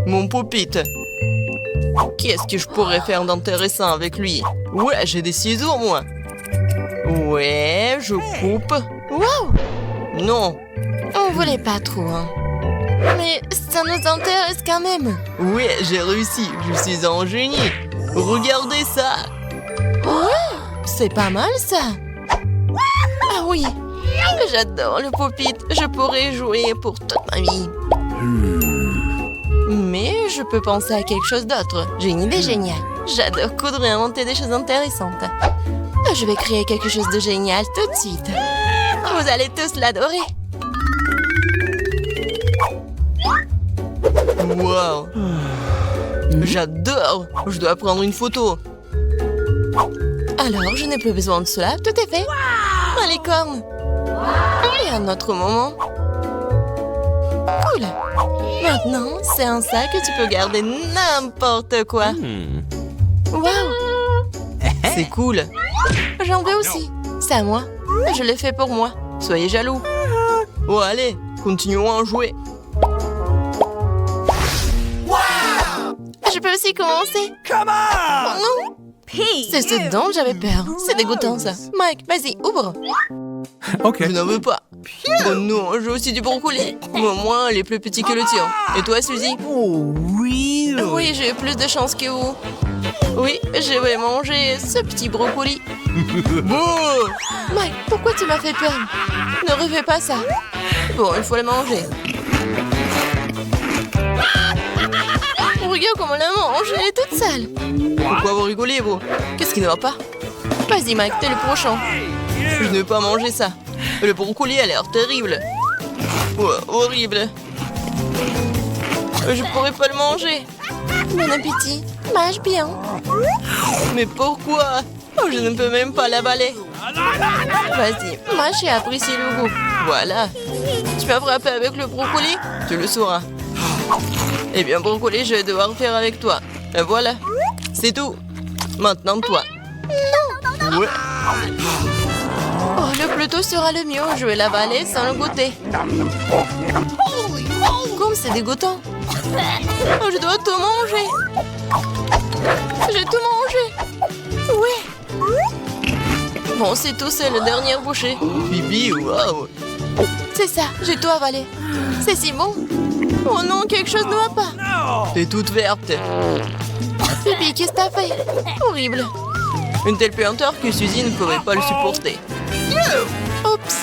Mon pop-it. Qu'est-ce que je pourrais faire d'intéressant avec lui? Ouais, j'ai des ciseaux, moi. Ouais, je coupe. Wow! Non. On voulait pas trop, hein. Mais ça nous intéresse quand même. Oui, j'ai réussi. Je suis un génie. Regardez ça. Ouais, c'est pas mal ça. Ah oui. Oui, j'adore le pop-it. Je pourrais jouer pour toute ma vie. Mais je peux penser à quelque chose d'autre. J'ai une idée géniale. J'adore coudre et inventer des choses intéressantes. Je vais créer quelque chose de génial tout de suite. Vous allez tous l'adorer. Wow! J'adore! Je dois prendre une photo. Alors, je n'ai plus besoin de cela. Tout est fait. Ah, les cornes! Et un autre moment. Cool! Maintenant, c'est un sac que tu peux garder n'importe quoi. Wow! C'est cool. J'en veux aussi. C'est à moi. Je l'ai fait pour moi. Soyez jaloux. Oh, allez, continuons à jouer. Je peux aussi commencer. Oh non! C'est ce dont j'avais peur. C'est dégoûtant, ça. Mike, vas-y, ouvre. Okay. Je n'en veux pas. Oh non, j'ai aussi du brocoli. Au moins, il est plus petit que le tien. Et toi, Suzy? Oh, really? Oui, j'ai eu plus de chance que vous. Oui, je vais manger ce petit brocoli. Bon! Mike, pourquoi tu m'as fait peur? Ne refais pas ça. Bon, il faut le manger. Regarde comment la mange, elle est toute sale. Pourquoi vous rigolez, vous? Qu'est-ce qui ne va pas? Vas-y, Mike, t'es le prochain. Je ne vais pas manger ça. Le brocoli a l'air terrible. Oh, horrible. Je pourrais pas le manger. Bon appétit. Mange bien. Mais pourquoi? Oh, je ne peux même pas l'avaler. Vas-y, mâche et apprécie le goût. Voilà. Tu m'as frappé avec le brocoli? Tu le sauras. Eh bien, brocoli, je vais devoir faire avec toi. Et voilà. C'est tout. Maintenant, toi. Non. Ouais. Oh, le plus tôt sera le mieux. Je vais l'avaler sans le goûter. Comme c'est dégoûtant. Oh, je dois tout manger. J'ai tout mangé. Ouais. Bon, c'est tout, c'est le dernier bouchée. Bibi, waouh. C'est ça, j'ai tout avalé. C'est si bon. Oh non, quelque chose ne va pas. T'es toute verte. Bibi, qu'est-ce que t'as fait? Horrible. Une telle puanteur que Suzy ne pourrait pas le supporter. Oups.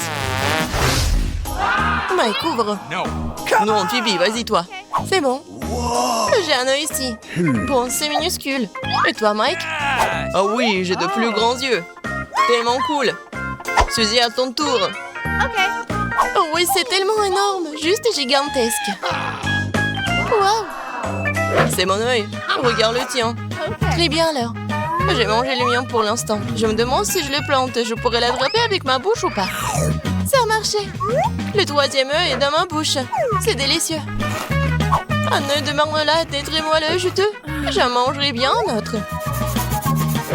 Mike, ouvre. Non, Bibi, vas-y, toi. C'est bon. J'ai un œil ici. Bon, c'est minuscule. Et toi, Mike? Ah oui, j'ai de plus grands yeux. Tellement cool. Suzy, à ton tour. Oh oui, c'est tellement énorme. Juste gigantesque. Wow. C'est mon œil. Regarde le tien. Très bien, alors. J'ai mangé le mien pour l'instant. Je me demande si je le plante. Je pourrais l'attraper avec ma bouche ou pas. Ça a marché. Le troisième œil est dans ma bouche. C'est délicieux. Un œil de marmelade est très moelleux, juteux. J'en mangerai bien un autre.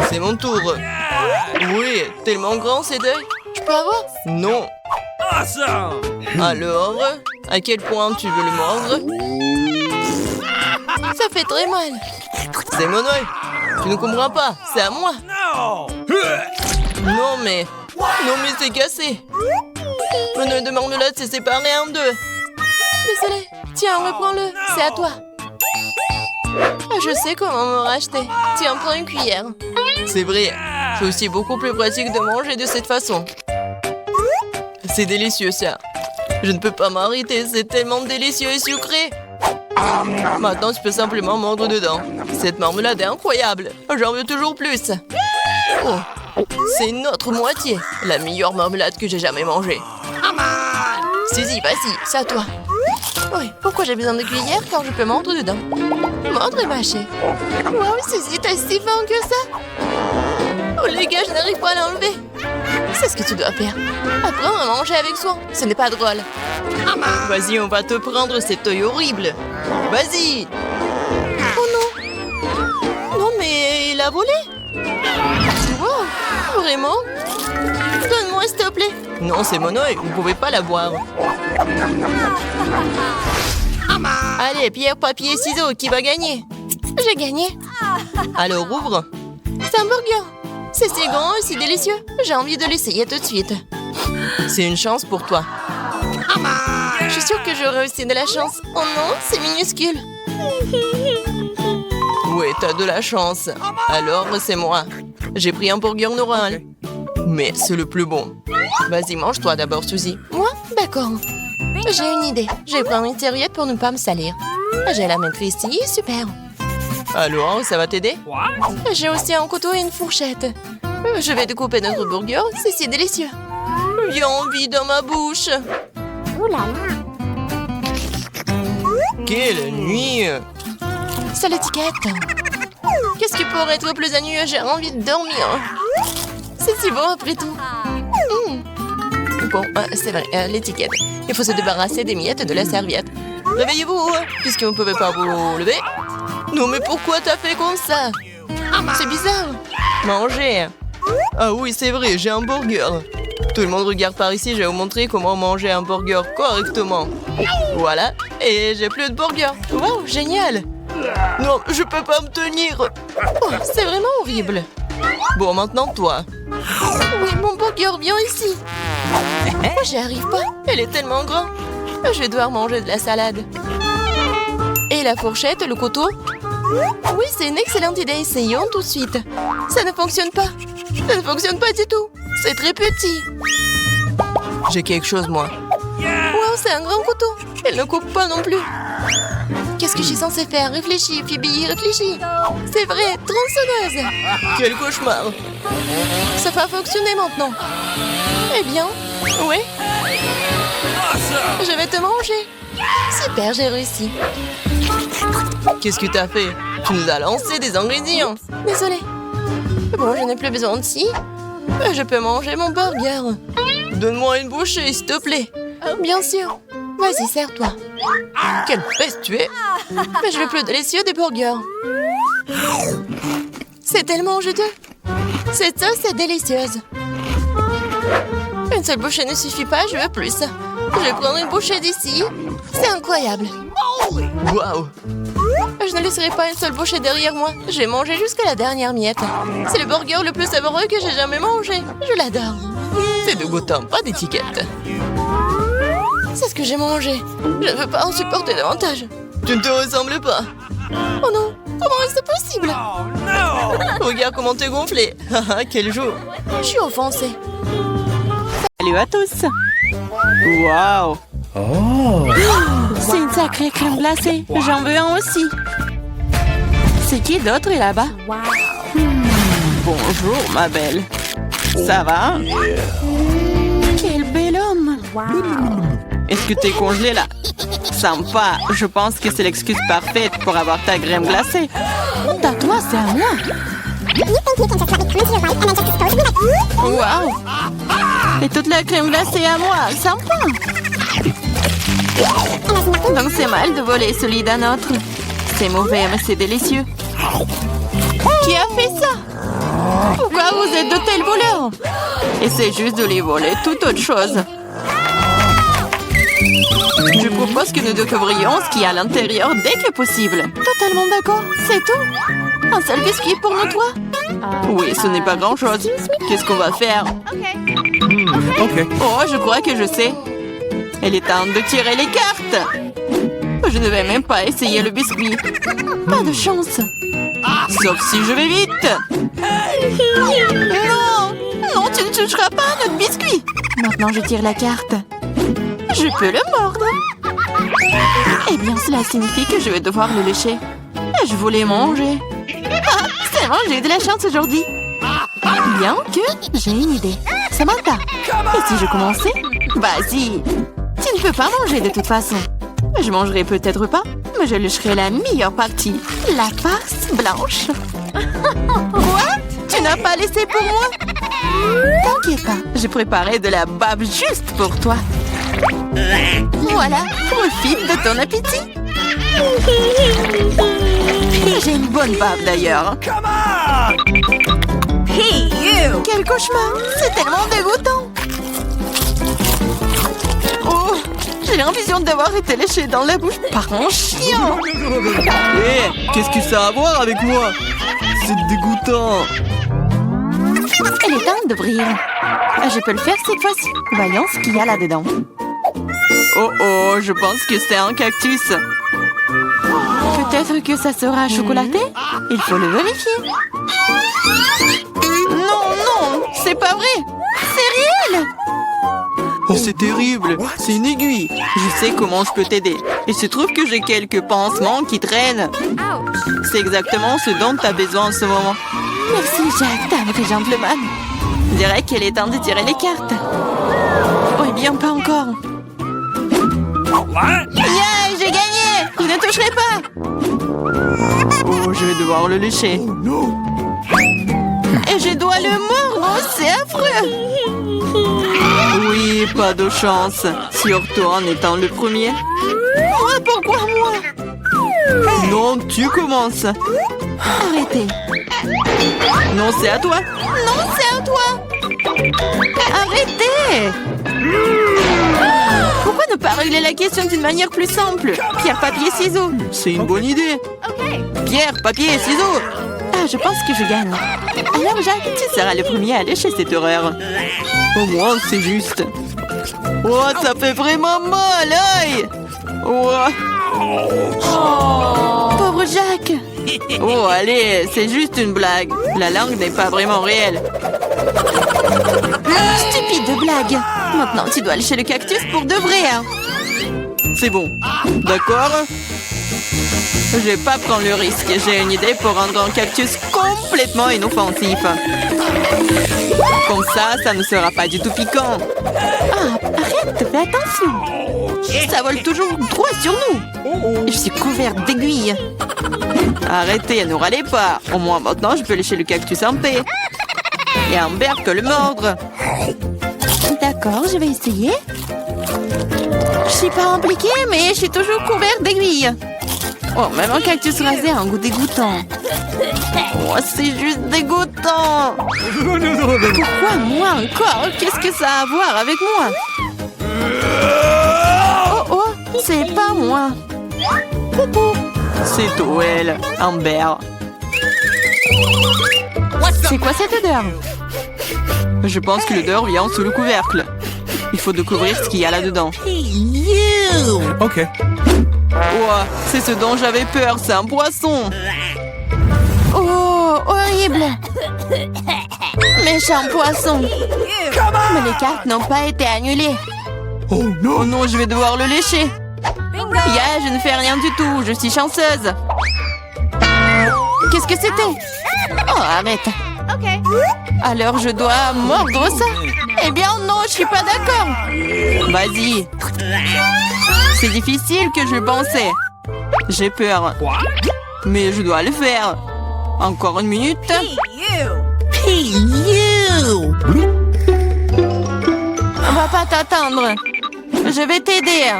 C'est mon tour. Oui, tellement grand cet œil. Je peux avoir? Non. Alors, à quel point tu veux le mordre? Ça fait très mal. C'est mon œil. Tu ne comprends pas, c'est à moi. Non mais c'est cassé. Mon œil de marmelade s'est séparé en deux. Désolé. Tiens, reprends-le. C'est à toi. Je sais comment me racheter. Tiens, prends une cuillère. C'est vrai. C'est aussi beaucoup plus pratique de manger de cette façon. C'est délicieux, ça. Je ne peux pas m'arrêter. C'est tellement délicieux et sucré. Maintenant, tu peux simplement mordre dedans. Cette marmelade est incroyable. J'en veux toujours plus. Oh, c'est une autre moitié. La meilleure marmelade que j'ai jamais mangée. Suzy, vas-y, c'est à toi. Oui, pourquoi j'ai besoin de cuillère quand je peux mordre dedans? Mordre et mâcher. Wow, Suzy, t'es si fin que ça? Oh les gars, je n'arrive pas à l'enlever. C'est ce que tu dois faire. Apprendre à manger avec soin. Ce n'est pas drôle. Vas-y, on va te prendre cet œil horrible. Vas-y. Oh non. Non, mais il a volé. Wow, vraiment? Donne-moi, s'il te plaît. Non, c'est mon œil. Vous ne pouvez pas l'avoir. Allez, pierre, papier, ciseaux. Qui va gagner? J'ai gagné. Alors, ouvre. C'est un burger. C'est si grand et si délicieux. J'ai envie de l'essayer tout de suite. C'est une chance pour toi. Je suis sûre que j'aurai aussi de la chance. Oh non, c'est minuscule. Oui, t'as de la chance. Alors, c'est moi. J'ai pris un burger normal. Mais c'est le plus bon. Vas-y, mange-toi d'abord, Suzy. Moi? D'accord. J'ai une idée. Je vais prendre une serviette pour ne pas me salir. Je vais la mettre ici. Super. Alors, ça va t'aider? J'ai aussi un couteau et une fourchette. Je vais découper notre burger. C'est si délicieux. J'ai envie dans ma bouche. Quelle nuit! C'est l'étiquette. Qu'est-ce qui pourrait être plus ennuyeux? J'ai envie de dormir. C'est si bon après tout. Bon, c'est vrai, l'étiquette. Il faut se débarrasser des miettes de la serviette. Réveillez-vous, puisque vous ne pouvez pas vous lever. Non, mais pourquoi t'as fait comme ça? C'est bizarre. Manger. Ah oui, c'est vrai, j'ai un burger. Tout le monde regarde par ici, je vais vous montrer comment manger un burger correctement. Voilà, et j'ai plus de burger. Wow, génial. Non, je peux pas me tenir. Oh, c'est vraiment horrible. Bon, maintenant toi. Oui, mon burger, viens ici. J'y arrive pas. Elle est tellement grande. Je vais devoir manger de la salade. Et la fourchette, le couteau? Oui, c'est une excellente idée. Essayons tout de suite. Ça ne fonctionne pas. Ça ne fonctionne pas du tout. C'est très petit. J'ai quelque chose, moi. Wow, c'est un grand couteau. Elle ne coupe pas non plus. Qu'est-ce que je suis censée faire? Réfléchis, Phoebe, réfléchis. C'est vrai, tronçonneuse. Quel cauchemar. Ça va fonctionner maintenant. Eh bien, oui. Je vais te manger. Super, j'ai réussi. Qu'est-ce que t'as fait? Tu nous as lancé des ingrédients. Désolée. Bon, je n'ai plus besoin de ci. Je peux manger mon burger. Donne-moi une bouchée, s'il te plaît. Bien sûr. Vas-y, sers-toi. Quelle peste tu es! Mais je veux plus délicieux des burgers. C'est tellement juteux. Cette sauce est délicieuse. Une seule bouchée ne suffit pas, je veux plus. Je vais prendre une bouchée d'ici. C'est incroyable. Waouh! Je ne laisserai pas une seule bouchée derrière moi. Je vais manger jusqu'à la dernière miette. C'est le burger le plus savoureux que j'ai jamais mangé. Je l'adore. C'est dégoûtant, pas d'étiquette. C'est ce que j'ai mangé. Je ne veux pas en supporter davantage. Tu ne te ressembles pas. Oh non, comment est-ce possible? Regarde comment t'es gonflé. Quel jour! Je suis offensée. Salut à tous! Waouh! C'est une sacrée crème glacée. J'en veux un aussi. C'est qui d'autre est là-bas? Bonjour, ma belle. Ça va? Quel bel homme. Est-ce que t'es congelé là? Sympa, je pense que c'est l'excuse parfaite pour avoir ta crème glacée. À toi, c'est à moi. Waouh! Et toute la crème glacée à moi. Sympa. Donc c'est mal de voler celui d'un autre. C'est mauvais, mais c'est délicieux. Qui a fait ça? Pourquoi vous êtes de tels voleurs? Essaie juste de les voler, toute autre chose. Je propose que nous découvrions ce qu'il y a à l'intérieur dès que possible. Totalement d'accord. C'est tout. Un seul biscuit pour nous trois? Oui, ce n'est pas grand-chose. Qu'est-ce qu'on va faire? Oh, je crois que je sais. Il est temps de tirer les cartes. Je ne vais même pas essayer le biscuit. Pas de chance. Sauf si je vais vite. Non! Non, tu ne toucheras pas à notre biscuit. Maintenant, je tire la carte. Je peux le mordre. Eh bien, cela signifie que je vais devoir le lécher. Je voulais manger. Ah, c'est bon, j'ai eu de la chance aujourd'hui. Bien que j'ai une idée. Samantha, et si je commençais? Vas-y. Tu ne peux pas manger de toute façon. Je mangerai peut-être pas, mais je lécherai la meilleure partie. La farce blanche. Quoi? Tu n'as pas laissé pour moi? T'inquiète pas, j'ai préparé de la bave juste pour toi. Voilà, profite de ton appétit. J'ai une bonne bave d'ailleurs. Hey, you! Quel cauchemar! C'est tellement dégoûtant! Oh! J'ai l'impression d'avoir été léchée dans la bouche par un chien! Hé, qu'est-ce que ça a à voir avec moi? C'est dégoûtant! Elle est temps d'ouvrir. Je peux le faire cette fois-ci. Voyons ce qu'il y a là-dedans. Oh oh, je pense que c'est un cactus. Peut-être que ça sera chocolaté? Il faut le vérifier. Non, non, c'est pas vrai! C'est réel! c'est terrible. C'est une aiguille. Je sais comment je peux t'aider. Il se trouve que j'ai quelques pansements qui traînent. C'est exactement ce dont tu as besoin en ce moment. Merci, Jack, t'es un vrai gentleman. Je dirais qu'il est temps de tirer les cartes. Oh, bien, pas encore. Yeah, j'ai gagné. Je ne toucherai pas. Oh, je vais devoir le lécher. Et je dois le mordre. C'est affreux. Oui, pas de chance. Surtout en étant le premier. Moi, pourquoi moi? Non, tu commences. Arrêtez. Non, c'est à toi. Non, c'est à toi. Arrêtez. Pourquoi ne pas régler la question d'une manière plus simple? Pierre, papier, ciseaux. C'est une bonne idée. Pierre, papier, ciseaux. Ah, je pense que je gagne. Alors, Jacques, tu seras le premier à lécher cette horreur. Au moins, c'est juste. Oh, ça fait vraiment mal, aïe. Oh. Pauvre Jacques. Oh, allez, c'est juste une blague. La langue n'est pas vraiment réelle. Stupide blague. Maintenant, tu dois lécher le cactus pour de vrai. Hein. C'est bon. D'accord? Je vais pas prendre le risque. J'ai une idée pour rendre un cactus complètement inoffensif. Comme ça ne sera pas du tout piquant. Ah, arrête, fais attention. Ça vole toujours droit sur nous. Je suis couverte d'aiguilles. Arrêtez, ne râlez pas. Au moins maintenant, je peux lécher le cactus en paix. Et Amber peut le mordre. D'accord, je vais essayer. Je suis pas impliquée, mais je suis toujours couverte d'aiguilles. Oh, même un cactus rasé a un goût dégoûtant. Oh, c'est juste dégoûtant. Pourquoi moi encore? Qu'est-ce que ça a à voir avec moi? Oh oh, c'est pas moi. C'est Joël, Amber. C'est quoi cette odeur? Je pense que l'odeur vient sous le couvercle. Il faut découvrir ce qu'il y a là-dedans. Ok. Oh, c'est ce dont j'avais peur, c'est un poisson. Oh, horrible. Méchant poisson. Mais les cartes n'ont pas été annulées. Oh Oh non, je vais devoir le lécher. Yeah, je ne fais rien du tout, je suis chanceuse. Qu'est-ce que c'était? Oh, arrête. Alors je dois mordre ça? Eh bien non, je suis pas d'accord. Vas-y. C'est difficile que je pensais. J'ai peur. Mais je dois le faire. Encore une minute. On va pas t'attendre. Je vais t'aider.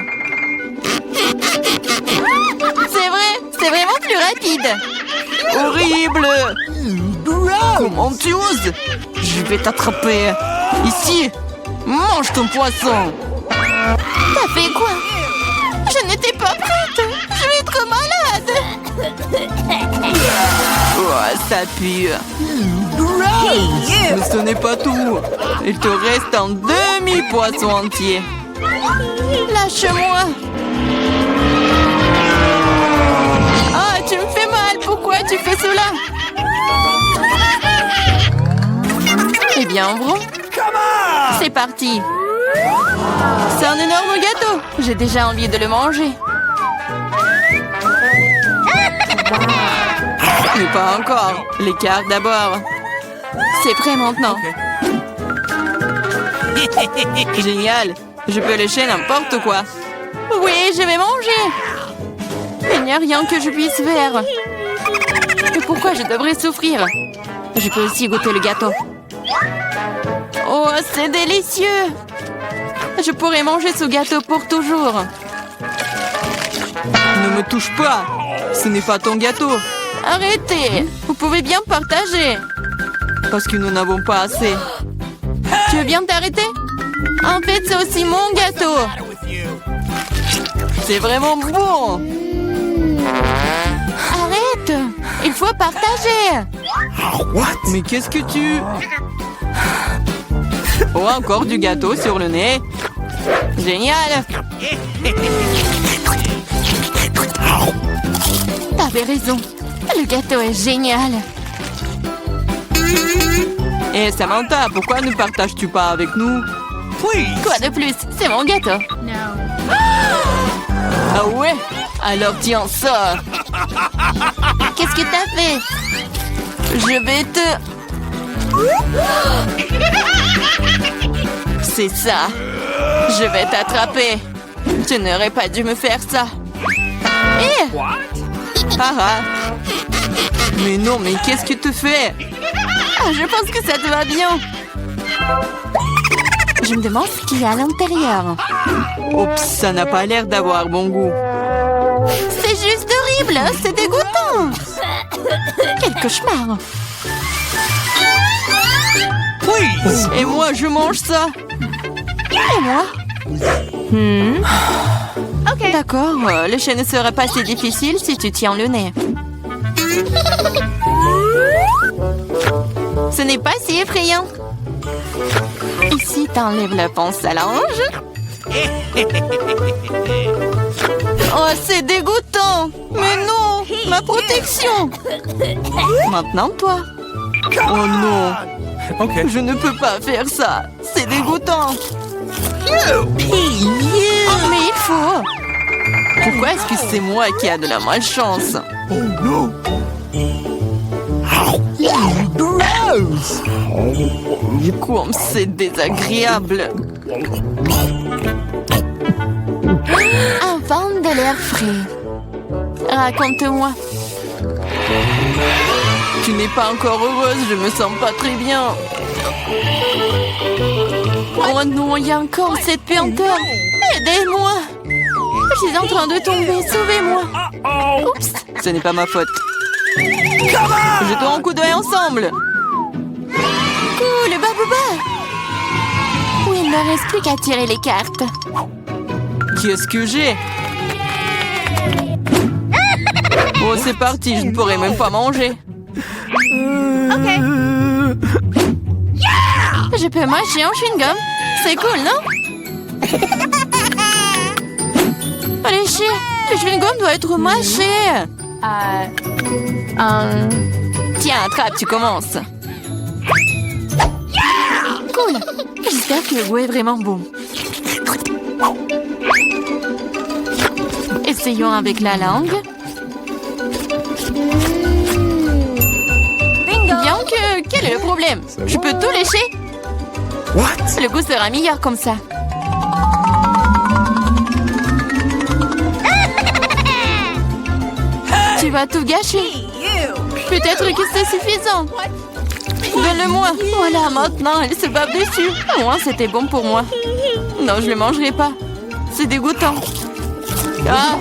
C'est vrai, c'est vraiment plus rapide. Horrible. Comment tu oses? Je vais t'attraper. Ici. Mange ton poisson. T'as fait quoi? Je n'étais pas prête. Je vais être malade. Oh, ça pue. Mais ce n'est pas tout. Il te reste un demi-poisson entier. Lâche-moi. Ah, tu me fais mal. Pourquoi tu fais cela? Eh bien, bon. C'est parti. C'est un énorme gâteau. J'ai déjà envie de le manger. Mais pas encore. Les cartes d'abord. C'est prêt maintenant. Génial. Je peux lécher n'importe quoi. Oui, je vais manger. Il n'y a rien que je puisse faire. Et pourquoi je devrais souffrir? Je peux aussi goûter le gâteau. Oh, c'est délicieux. Je pourrais manger ce gâteau pour toujours. Ne me touche pas. Ce n'est pas ton gâteau. Arrêtez. Vous pouvez bien partager. Parce que nous n'avons pas assez. Tu veux bien t'arrêter? En fait, c'est aussi mon gâteau. C'est vraiment bon. Arrête. Il faut partager. Mais qu'est-ce que tu... Oh, encore du gâteau sur le nez. Génial. T'avais raison. Le gâteau est génial. Et Samantha, pourquoi ne partages-tu pas avec nous? Please. Quoi de plus? C'est mon gâteau. Ah ouais? Alors tiens ça. Qu'est-ce que t'as fait? Je vais te... C'est ça. Je vais t'attraper. Tu n'aurais pas dû me faire ça. Eh! Ah ah. Mais non, mais qu'est-ce que tu fais? Ah, je pense que ça te va bien. Je me demande ce qu'il y a à l'intérieur. Oups, ça n'a pas l'air d'avoir bon goût. C'est juste horrible, c'est dégoûtant. Quel cauchemar. Please. Et moi, je mange ça. Et moi? Ok. D'accord, le chien ne serait pas si difficile si tu tiens le nez. Ce n'est pas si effrayant. Ici, t'enlèves la pince à linge. Oh, c'est dégoûtant. Mais non, ma protection. Maintenant, toi. Oh non, Okay. je ne peux pas faire ça. C'est dégoûtant. Oh, mais il faut. Pourquoi est-ce que c'est moi qui a de la malchance? Oh no. Gross. Comme c'est désagréable. Un vent de l'air frais. Raconte-moi. Tu n'es pas encore heureuse, je me sens pas très bien. Oh non, il y a encore cette puanteur. Aidez-moi. Je suis en train de tomber, sauvez-moi. Oups, ce n'est pas ma faute. Jetons un coup d'œil ensemble. Cool, babouba. Oui, il ne reste plus qu'à tirer les cartes. Qu'est-ce que j'ai? Oh, c'est parti, je ne pourrai même pas manger. Je peux mâcher un chewing-gum. C'est cool, non? Allez, chier. Le chewing-gum doit être mâché. Tiens, attrape, tu commences. Cool. J'espère que le goût est vraiment bon. Essayons avec la langue. Bien que... Quel est le problème? Je peux tout lécher? What? Le goût sera meilleur comme ça. Tu vas tout gâcher. Peut-être que c'est suffisant. Donne-le-moi. Voilà, maintenant, elle se bave dessus. Au moins, c'était bon pour moi. Non, je ne le mangerai pas. C'est dégoûtant. Ah!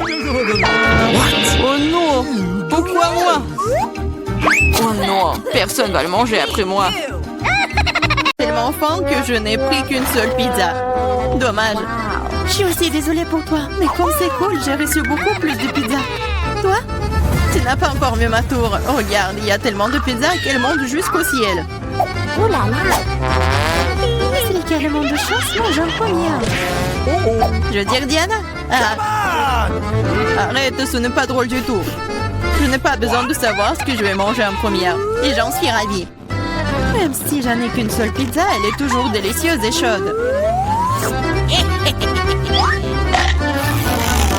Oh non! Pourquoi moi? Oh non, personne va le manger après moi. Tellement faim que je n'ai pris qu'une seule pizza. Dommage. Je suis aussi désolée pour toi, mais comme c'est cool, j'ai reçu beaucoup plus de pizza. Toi? Tu n'as pas encore vu ma tour. Regarde, il y a tellement de pizzas qu'elle monte jusqu'au ciel. Oh là là! C'est carrément de chance, moi j'en première. Je veux dire Diana? Ah. Arrête, ce n'est pas drôle du tout. Je n'ai pas besoin de savoir ce que je vais manger en première. Et j'en suis ravie. Même si j'en ai qu'une seule pizza, elle est toujours délicieuse et chaude.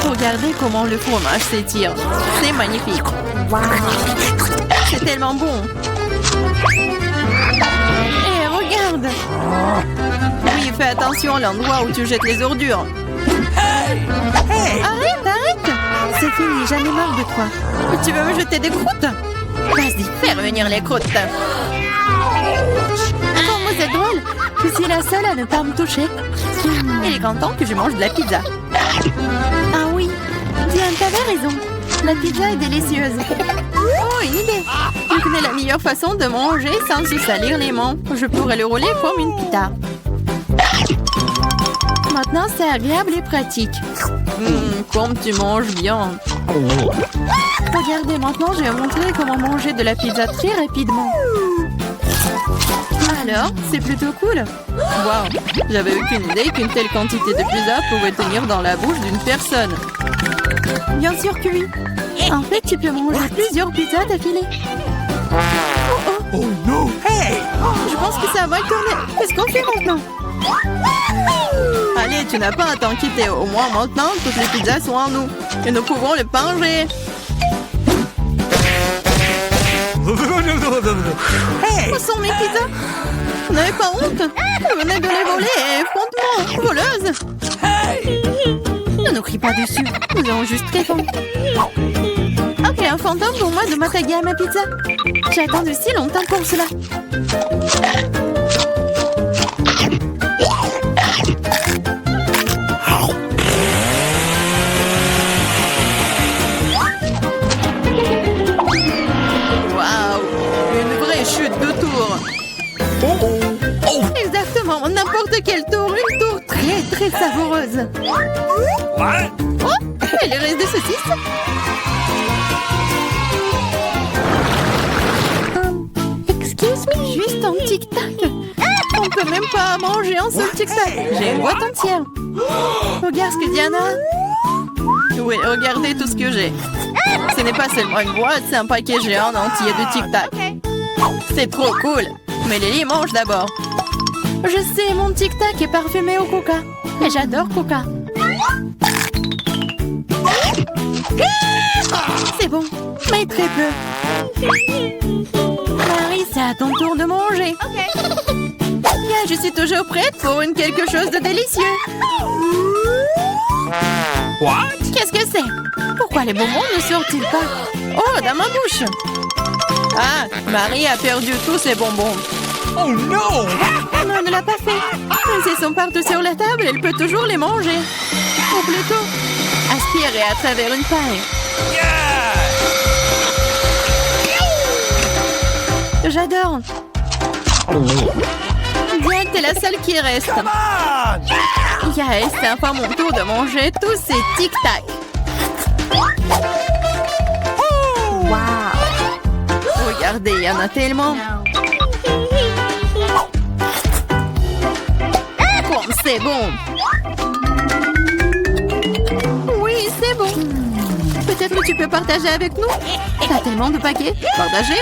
Regardez comment le fromage s'étire. C'est magnifique. C'est tellement bon. Et regarde. Oui, fais attention à l'endroit où tu jettes les ordures. Arrête, arrête! C'est fini, j'en ai marre de toi. Tu veux me jeter des croûtes? Vas-y, fais revenir les croûtes. Comment c'est drôle! Je suis la seule à ne pas me toucher. Il est content que je mange de la pizza. Ah oui, Diane, t'avais raison. La pizza est délicieuse. Oh, une idée. Je connais la meilleure façon de manger sans se salir les mains. Je pourrais le rouler comme une pita. Maintenant, c'est agréable et pratique. Comme tu manges bien. Regardez, maintenant, je vais montrer comment manger de la pizza très rapidement. Alors, c'est plutôt cool. Waouh, j'avais aucune idée qu'une telle quantité de pizza pouvait tenir dans la bouche d'une personne. Bien sûr que oui. En fait, tu peux manger plusieurs pizzas d'affilée. Oh no. Hey. Je pense que ça va tourner. Qu'est-ce qu'on fait maintenant? Allez, tu n'as pas à t'en quitter. Au moins maintenant, toutes les pizzas sont en nous. Et nous pouvons les manger. Hey! Où sont mes pizzas? Vous n'avez pas honte? Vous venez de les voler et frontement, voleuse. Ne nous crie pas dessus. Nous avons juste répondu. Ok, un fantôme pour moi de m'attaquer à ma pizza. J'ai attendu si longtemps pour cela. Waouh! Une vraie chute de tour. Exactement, n'importe quel tour. Une tour très savoureuse. What? Oh, il reste des saucisses. Excuse me. Juste un tic-tac. On peut même pas manger un seul tic-tac. J'ai une boîte entière. Regarde ce que Diana a. Oui, regardez tout ce que j'ai. Ce n'est pas seulement une boîte, c'est un paquet géant entier de tic-tac. C'est trop cool. Mais Lily mange d'abord. Je sais, mon tic-tac est parfumé au coca. Et j'adore coca. C'est bon, mais très peu. Marie, c'est à ton tour de manger. Bien, je suis toujours prête pour quelque chose de délicieux. What? Qu'est-ce que c'est? Pourquoi les bonbons ne sortent-ils pas? Oh, dans ma bouche. Ah, Marie a perdu tous ses bonbons. Oh no! Non, elle ne l'a pas fait. Mais ils sont partout sur la table, elle peut toujours les manger. Ou plutôt, aspirer à travers une paille. Yeah! J'adore. Diane, t'es la seule qui reste. Come on! Yael, c'est enfin mon tour de manger tous ces tic-tac. Wow! Regardez, il y en a tellement. Comme c'est bon. Oui, c'est bon. Peut-être que tu peux partager avec nous? T'as tellement de paquets. Partager?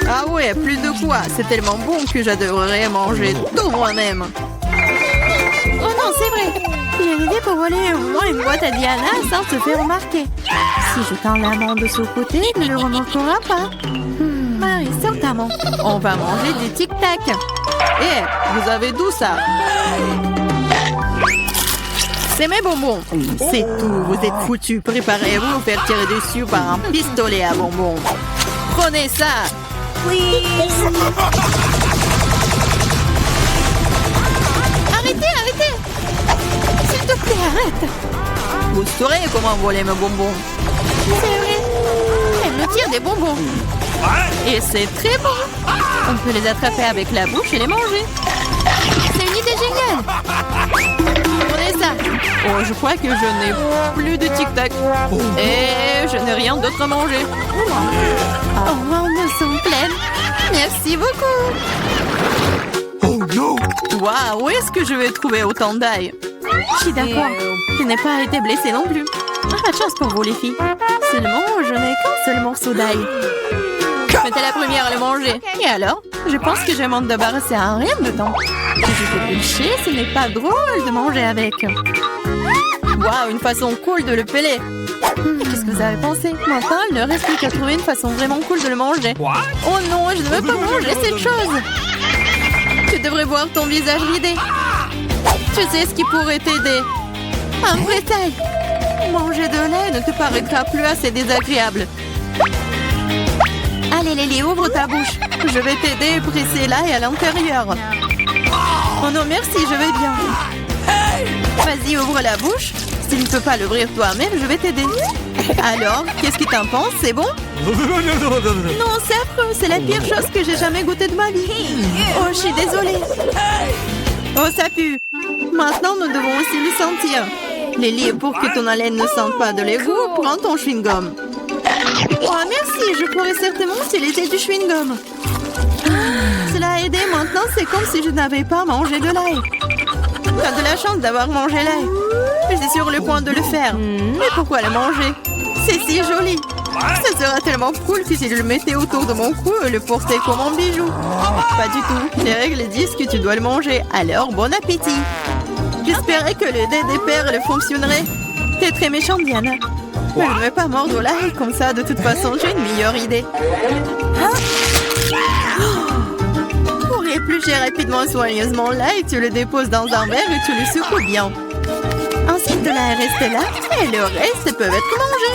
Ah ouais, plus de quoi. C'est tellement bon que j'adorerais manger tout moi-même. Oh non, c'est vrai. J'ai une idée pour voler au moins une boîte à Diana sans se faire remarquer. Si je tends la main de ce côté, il ne le remarquera pas. Marie, sors ta main. On va manger des tic-tac. Eh, vous avez d'où ça? C'est mes bonbons. C'est tout, vous êtes foutus. Préparez-vous à vous faire tirer dessus par un pistolet à bonbons. Prenez ça. Arrêtez. S'il te plaît, arrête. Vous saurez comment voler mes bonbons. C'est vrai. Elle me tire des bonbons. Et c'est très bon. On peut les attraper avec la bouche et les manger. C'est une idée géniale. Prenez ça. Oh, je crois que je n'ai plus de tic-tac. Et je n'ai rien d'autre à manger. Oh, nous sommes pleines. Merci beaucoup. Oh no! Waouh, où est-ce que je vais trouver autant d'ail? Je suis d'accord. Je n'ai pas été blessée non plus. Pas de chance pour vous, les filles. Seulement, je n'ai qu'un seul morceau d'ail. J'étais la première à le manger. Et alors? Je pense que je vais m'en débarrasser en rien de temps. Si je fais pêcher, ce n'est pas drôle de manger avec. Waouh, une façon cool de le peler. Qu'est-ce que vous avez pensé? Maintenant, il ne reste plus qu'à trouver une façon vraiment cool de le manger. What? Oh non, je ne veux pas manger cette chose. Tu devrais voir ton visage vidé. Tu sais ce qui pourrait t'aider. Un vrai taille. Manger de lait ne te paraîtra plus assez désagréable. Allez, Lily, ouvre ta bouche. Je vais t'aider à presser l'ail à l'intérieur. Oh non, merci, je vais bien. Vas-y, ouvre la bouche. Si tu ne peux pas l'ouvrir toi-même, je vais t'aider. Alors, qu'est-ce que t'en penses? C'est bon? Non, c'est affreux. C'est la pire chose que j'ai jamais goûtée de ma vie. Oh, je suis désolée. Oh, ça pue. Maintenant, nous devons aussi le sentir. Lily, pour que ton haleine ne sente pas de l'égout, prends ton chewing-gum. Oh, merci. Je pourrais certainement utiliser du chewing-gum. Cela a aidé. Maintenant, c'est comme si je n'avais pas mangé de l'ail. T'as de la chance d'avoir mangé l'ail. Je suis sur le point de le faire. Mais pourquoi le manger? C'est si joli. Ça sera tellement cool si je le mettais autour de mon cou et le portais comme un bijou. Pas du tout. Les règles disent que tu dois le manger. Alors, bon appétit. J'espérais que le dé des perles fonctionnerait. T'es très méchante, Diana. Mais je ne vais pas mordre l'ail comme ça. De toute façon, j'ai une meilleure idée. Pour éplucher rapidement et soigneusement l'ail, tu le déposes dans un verre et tu le secoues bien. Ensuite, de l'ail reste là et le reste peut être mangé.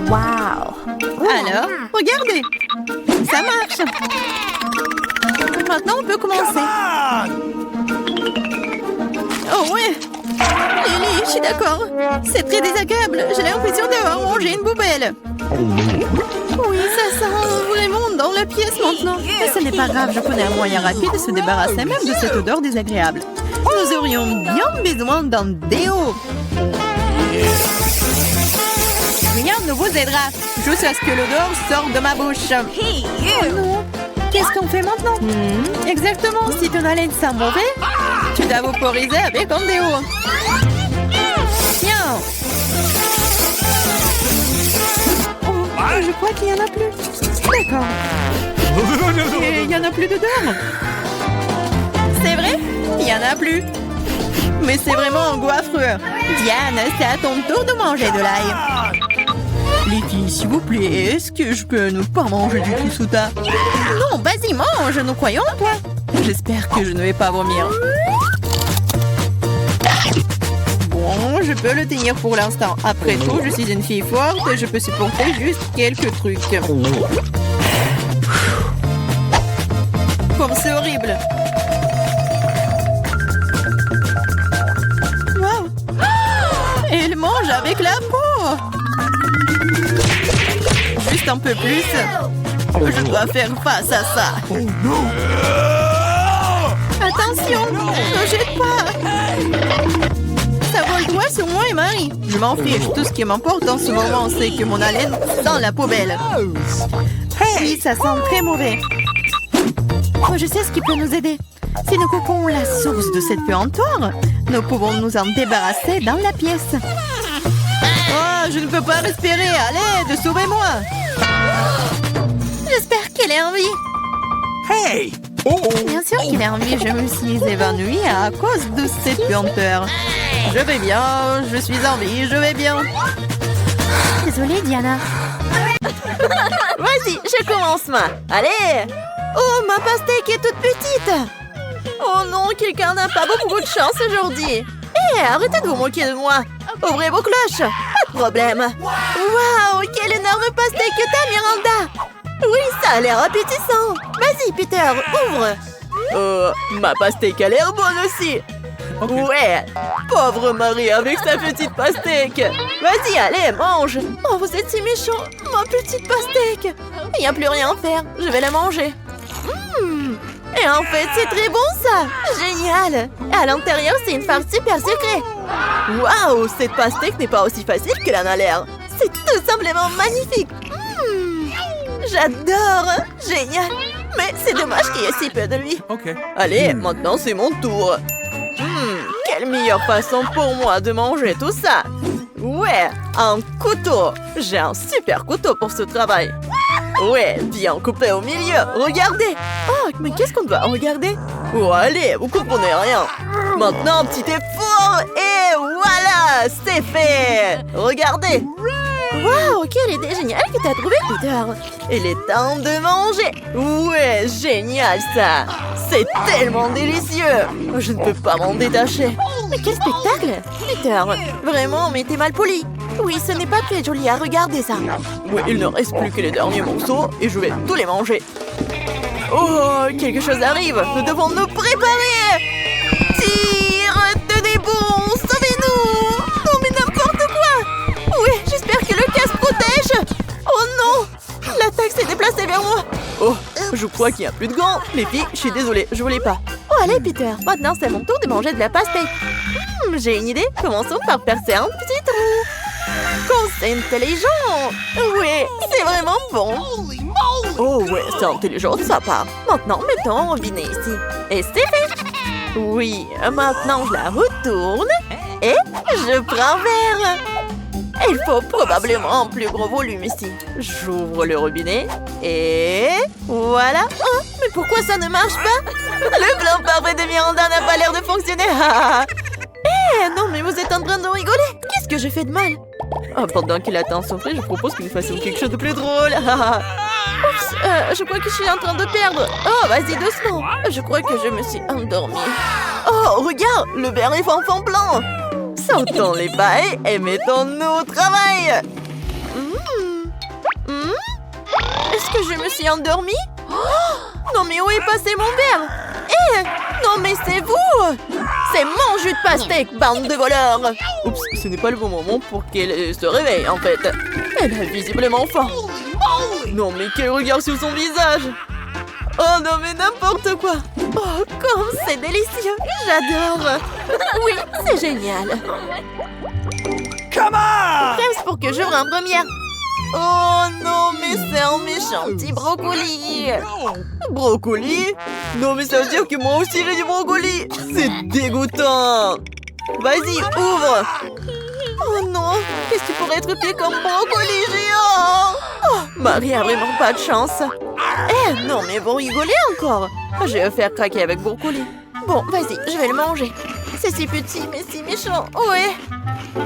Wow! Alors, regardez. Ça marche. Maintenant, on peut commencer. Oh ouais. Lily, je suis d'accord. C'est très désagréable. J'ai l'impression d'avoir mangé une poubelle. Oui, ça sent vraiment dans la pièce maintenant. Mais ce n'est pas grave, je connais un moyen rapide de se débarrasser même de cette odeur désagréable. Nous aurions bien besoin d'un déo. Rien ne vous aidera, jusqu'à ce que l'odeur sorte de ma bouche. Oh non. Qu'est-ce qu'on fait maintenant? Exactement, si ton haleine sent mauvais, tu dois vaporiser avec un déo. Tiens. Oh, je crois qu'il n'y en a plus. D'accord. Et il n'y en a plus d'odeur. C'est vrai? Il n'y en a plus. Mais c'est vraiment un goût affreux. Diane, c'est à ton tour de manger de l'ail. Les filles, s'il vous plaît, est-ce que je peux ne pas manger du tout ça? Non, vas-y, mange, nous croyons en toi. J'espère que je ne vais pas vomir. Bon, je peux le tenir pour l'instant. Après tout, je suis une fille forte et je peux supporter juste quelques trucs. Comme c'est horrible. Wow. Elle mange avec la peau. Juste un peu plus. Je dois faire face à ça. Oh no! Attention, ne jette pas. Ça vole droit sur moi et Marie. Je m'en fiche. Tout ce qui m'importe en ce moment, c'est que mon haleine sent la poubelle. Oui, ça sent très mauvais. Oh, je sais ce qui peut nous aider. Si nous coupons la source de cette puanteur, nous pouvons nous en débarrasser dans la pièce. Oh, je ne peux pas respirer. Allez, sauvez-moi. J'espère qu'elle est en vie. Hey! Oh! Bien sûr qu'il est en vie. Je me suis évanouie à cause de cette puanteur. Je vais bien. Je suis en vie. Je vais bien. Désolée, Diana. Vas-y, je commence, moi. Allez! Oh, ma pastèque est toute petite. Oh non, quelqu'un n'a pas beaucoup de chance aujourd'hui. Hé, arrêtez de vous moquer de moi. Ouvrez vos cloches. Pas de problème. Waouh, quelle énorme pastèque que t'as, Miranda. Oui, ça a l'air appétissant. Vas-y, Peter, ouvre. Ma pastèque a l'air bonne aussi. Okay. Ouais, pauvre Marie avec sa petite pastèque. Vas-y, allez, mange. Oh, vous êtes si méchants. Ma petite pastèque. Il n'y a plus rien à faire. Je vais la manger. Et en fait, c'est très bon, ça. Génial. Et à l'intérieur, c'est une farce super sucrée. Waouh, cette pastèque n'est pas aussi facile qu'elle en a l'air. C'est tout simplement magnifique. J'adore. Génial. Mais c'est dommage qu'il y ait si peu de lui. Ok. Allez, maintenant c'est mon tour. Quelle meilleure façon pour moi de manger tout ça. Ouais, un couteau. J'ai un super couteau pour ce travail. Ouais, bien coupé au milieu. Regardez. Oh, mais qu'est-ce qu'on doit regarder? Oh, allez, vous comprenez rien. Maintenant, un petit effort. Et voilà, c'est fait. Regardez. Waouh, quelle idée géniale que t'as trouvée, Peter. Il est temps de manger. Ouais, génial ça. C'est tellement délicieux. Je ne peux pas m'en détacher. Mais quel spectacle. Peter, vraiment, mais t'es mal poli. Oui, ce n'est pas très joli à regarder ça. Oui, il ne reste plus que les derniers morceaux et je vais tous les manger. Oh, quelque chose arrive. Nous devons nous préparer. Tire, tenez bon, sauvez-nous. Non, mais n'importe quoi. Oui, j'espère que le casque protège. Oh non, l'attaque s'est déplacée vers moi. Oh, je crois qu'il n'y a plus de gants. Les filles, je suis désolée, je voulais pas. Oh, allez, Peter, maintenant c'est mon tour de manger de la pastèque. J'ai une idée. Commençons par percer un petit trou. Quand c'est intelligent. Oui, c'est vraiment bon. Oh ouais, c'est intelligent de sa part. Maintenant, mettons un robinet ici. Et c'est fait. Oui, maintenant je la retourne. Et je prends un verre. Il faut probablement un plus gros volume ici. J'ouvre le robinet et voilà. Oh, mais pourquoi ça ne marche pas? Le plan parfait de Miranda n'a pas l'air de fonctionner. Eh, non, mais vous êtes en train de rigoler. Qu'est-ce que j'ai fait de mal? Oh, pendant qu'il attend son frère, je propose que nous fassions quelque chose de plus drôle. Oups, je crois que je suis en train de perdre. Oh, vas-y, doucement. Je crois que je me suis endormie. Oh, regarde, le verre est en fond blanc. Sortons les pailles et mettons-nous au travail. Est-ce que je me suis endormie? Oh, non, mais où est passé mon verre? Eh, non, mais c'est vous! C'est mon jus de pastèque, bande de voleurs! Oups, ce n'est pas le bon moment pour qu'elle se réveille, en fait. Elle a visiblement faim. Non, mais quel regard sur son visage! Oh non, mais n'importe quoi! Oh, comme c'est délicieux! J'adore! Oui, c'est génial! Come on! Reste pour que j'ouvre en première! Oh non, mais c'est un méchant petit brocoli! Brocoli? Non, mais ça veut dire que moi aussi j'ai du brocoli! C'est dégoûtant! Vas-y, ouvre! Oh non, qu'est-ce qui pourrait être pire comme brocoli géant? Oh, Marie a vraiment pas de chance! Eh, non, mais vous rigolez encore! Je vais le faire craquer avec brocoli. Bon, vas-y, je vais le manger. C'est si petit, mais si méchant. Ouais.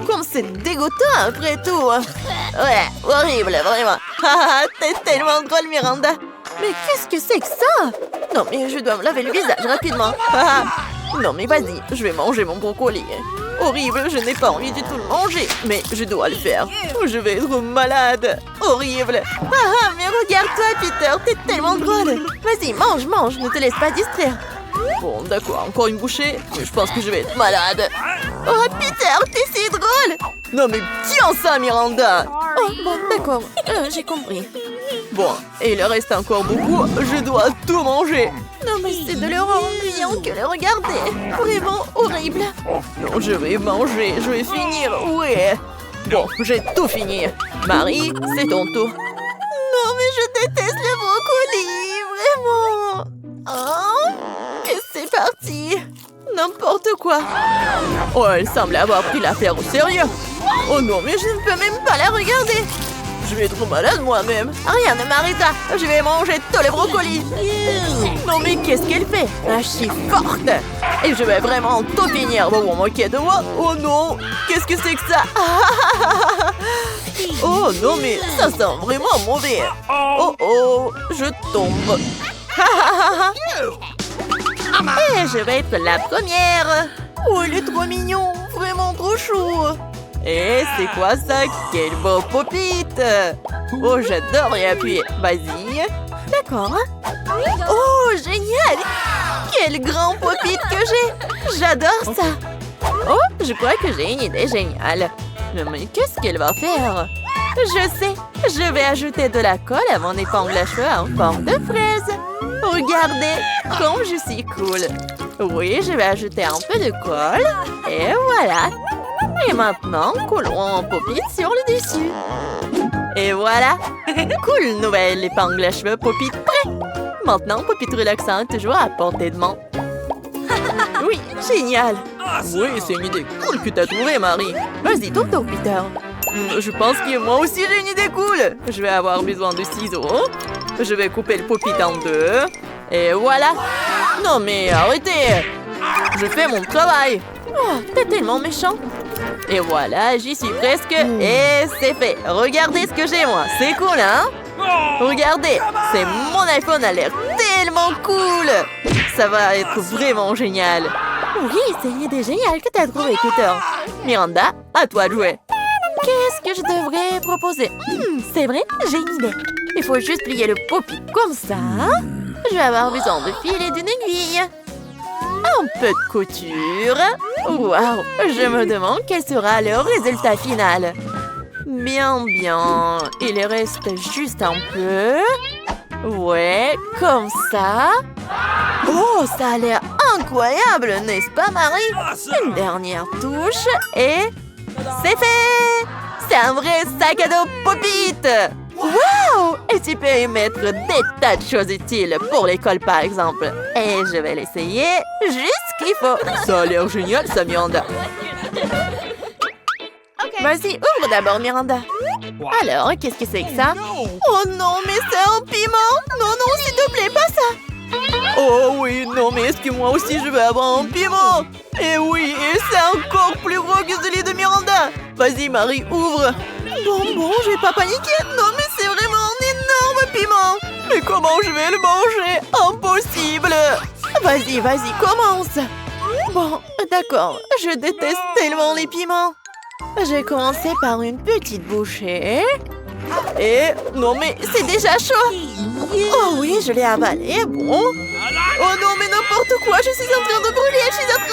Comme c'est dégoûtant après tout. Ouais, horrible, vraiment. T'es tellement drôle, Miranda. Mais qu'est-ce que c'est que ça? Non, mais je dois me laver le visage rapidement. Non, mais vas-y, je vais manger mon brocoli. Horrible, je n'ai pas envie du tout de le manger. Mais je dois le faire. Je vais être malade. Horrible. Mais regarde-toi, Peter, t'es tellement drôle. Vas-y, mange, mange, ne te laisse pas distraire. Bon, d'accord, encore une bouchée. Mais je pense que je vais être malade. Oh, Peter, t'es si drôle. Non, mais tiens ça, Miranda. Oh, bon, d'accord, j'ai compris. Bon, et il reste encore beaucoup. Je dois tout manger. Non, mais c'est de l'horreur ennuyant que le regarder. Vraiment horrible. Non, je vais manger, je vais finir. Ouais. Bon, j'ai tout fini. Marie, c'est ton tour. Non, mais je déteste le brocoli. Vraiment. Oh, et c'est parti. N'importe quoi. Oh, elle semble avoir pris l'affaire au sérieux. Oh non, mais je ne peux même pas la regarder. Je vais être malade moi-même. Rien ne m'arrêta. Je vais manger tous les brocolis. Non, mais qu'est-ce qu'elle fait? Je suis forte. Et je vais vraiment tout finir. Vous vous moquez de moi? Oh non, qu'est-ce que c'est que ça? Oh non, mais ça sent vraiment mauvais. Oh oh, je tombe. Et je vais être la première. Oh, il est trop mignon. Vraiment trop chou. Et c'est quoi ça? Quel beau pop-it! Oh, j'adore y appuyer. Vas-y. D'accord. Oh, génial! Quel grand pop-it que j'ai! J'adore ça! Oh, je crois que j'ai une idée géniale. Mais qu'est-ce qu'elle va faire? Je sais, je vais ajouter de la colle à mon épingle à cheveux en forme de fraise. Regardez, comme je suis cool. Oui, je vais ajouter un peu de colle. Et voilà. Et maintenant, collons un pop-it sur le dessus. Et voilà. Cool nouvelle épingle à cheveux pop-it prêt. Maintenant, pop-it relaxant toujours à portée de main. Oui, génial. Oui, c'est une idée cool que t'as trouvée, Marie. Vas-y, ton tour, Peter. Je pense que moi aussi j'ai une idée cool. Je vais avoir besoin de ciseaux. Je vais couper le pop-it en deux. Et voilà. Non mais arrêtez. Je fais mon travail. Oh, t'es tellement méchant. Et voilà, j'y suis presque. Et c'est fait. Regardez ce que j'ai, moi. C'est cool, hein? Regardez, c'est mon iPhone a l'air tellement cool. Ça va être vraiment génial. Oui, c'est une idée géniale que t'as trouvée, Peter. Miranda, à toi de jouer. Qu'est-ce que je devrais proposer? C'est vrai, j'ai une idée. Il faut juste plier le pop-it comme ça. Je vais avoir besoin de fil et d'une aiguille. Un peu de couture. Waouh, je me demande quel sera le résultat final. Bien, bien. Il reste juste un peu. Ouais, comme ça. Oh, ça a l'air incroyable, n'est-ce pas, Marie? Une dernière touche et c'est fait! C'est un vrai sac à dos pop-it! Wow! Et tu peux y mettre des tas de choses utiles pour l'école, par exemple. Et je vais l'essayer juste ce qu'il faut. Ça a l'air génial, ça, Miranda. Vas-y, ouvre d'abord, Miranda. Alors, qu'est-ce que c'est que ça? Oh non, mais c'est un piment! Non, non, s'il te plaît, pas ça! Oh oui, non mais est-ce que moi aussi je vais avoir un piment? Et oui, et c'est encore plus gros que celui de Miranda. Vas-y Marie, ouvre. Bon, je vais pas paniquer. Non, mais c'est vraiment un énorme piment. Mais comment je vais le manger? Impossible. Vas-y, commence. Bon, d'accord, je déteste tellement les piments. Je vais commencer par une petite bouchée. Et non mais C'est déjà chaud. Oh oui, je l'ai avalé, bon. Oh non, mais n'importe quoi, je suis en train de brûler, je suis en feu.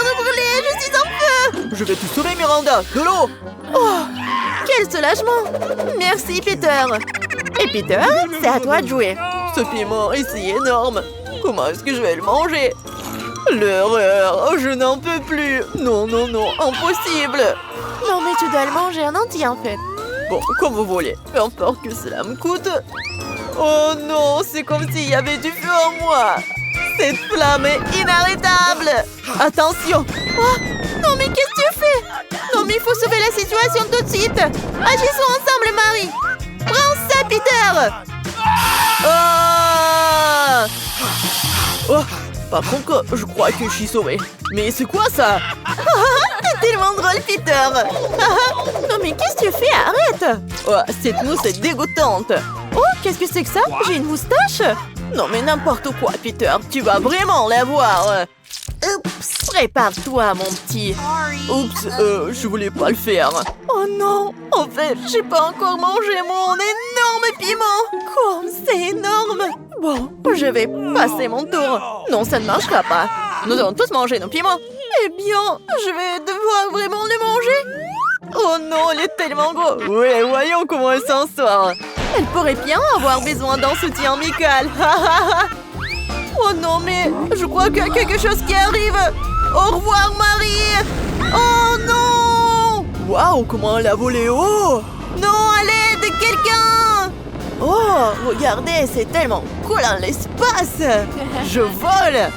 je vais te sauver Miranda, de l'eau. Oh, quel soulagement. Merci, Peter. Et Peter, c'est à toi de jouer. Ce piment est si énorme. Comment est-ce que je vais le manger? L'horreur, je n'en peux plus. Non, impossible. Non, mais tu dois le manger en entier, en fait. Bon, comme vous voulez, peu importe que cela me coûte. Oh non, c'est comme s'il y avait du feu en moi. Cette flamme est inarrêtable. Attention. Oh, non, mais qu'est-ce que tu fais? Non, mais il faut sauver la situation tout de suite. Agissons ensemble, Marie. Prends ça, Peter. Ah oh, par contre, je crois que je suis sauvé. Mais c'est quoi ça? T'es tellement drôle, Peter. Non, mais qu'est-ce que tu fais? Arrête. Oh, cette mousse est dégoûtante. Oh, qu'est-ce que c'est que ça? J'ai une moustache. Non mais n'importe quoi, Peter. Tu vas vraiment l'avoir. Oups, prépare-toi, mon petit. Oups, je voulais pas le faire. Oh non, en fait, j'ai pas encore mangé mon énorme piment. Comme c'est énorme. Bon, je vais passer mon tour. Non, ça ne marchera pas. Nous allons tous manger nos piments. Eh bien, je vais devoir vraiment le manger. Oh non, il est tellement gros. Oui, voyons comment elle s'en sort. Elle pourrait bien avoir besoin d'un soutien amical. Oh non, mais je crois qu'il y a quelque chose qui arrive. Au revoir, Marie. Oh non. Waouh, comment elle a volé haut. Non, à l'aide, quelqu'un. Oh, regardez, c'est tellement cool dans l'espace. Je vole.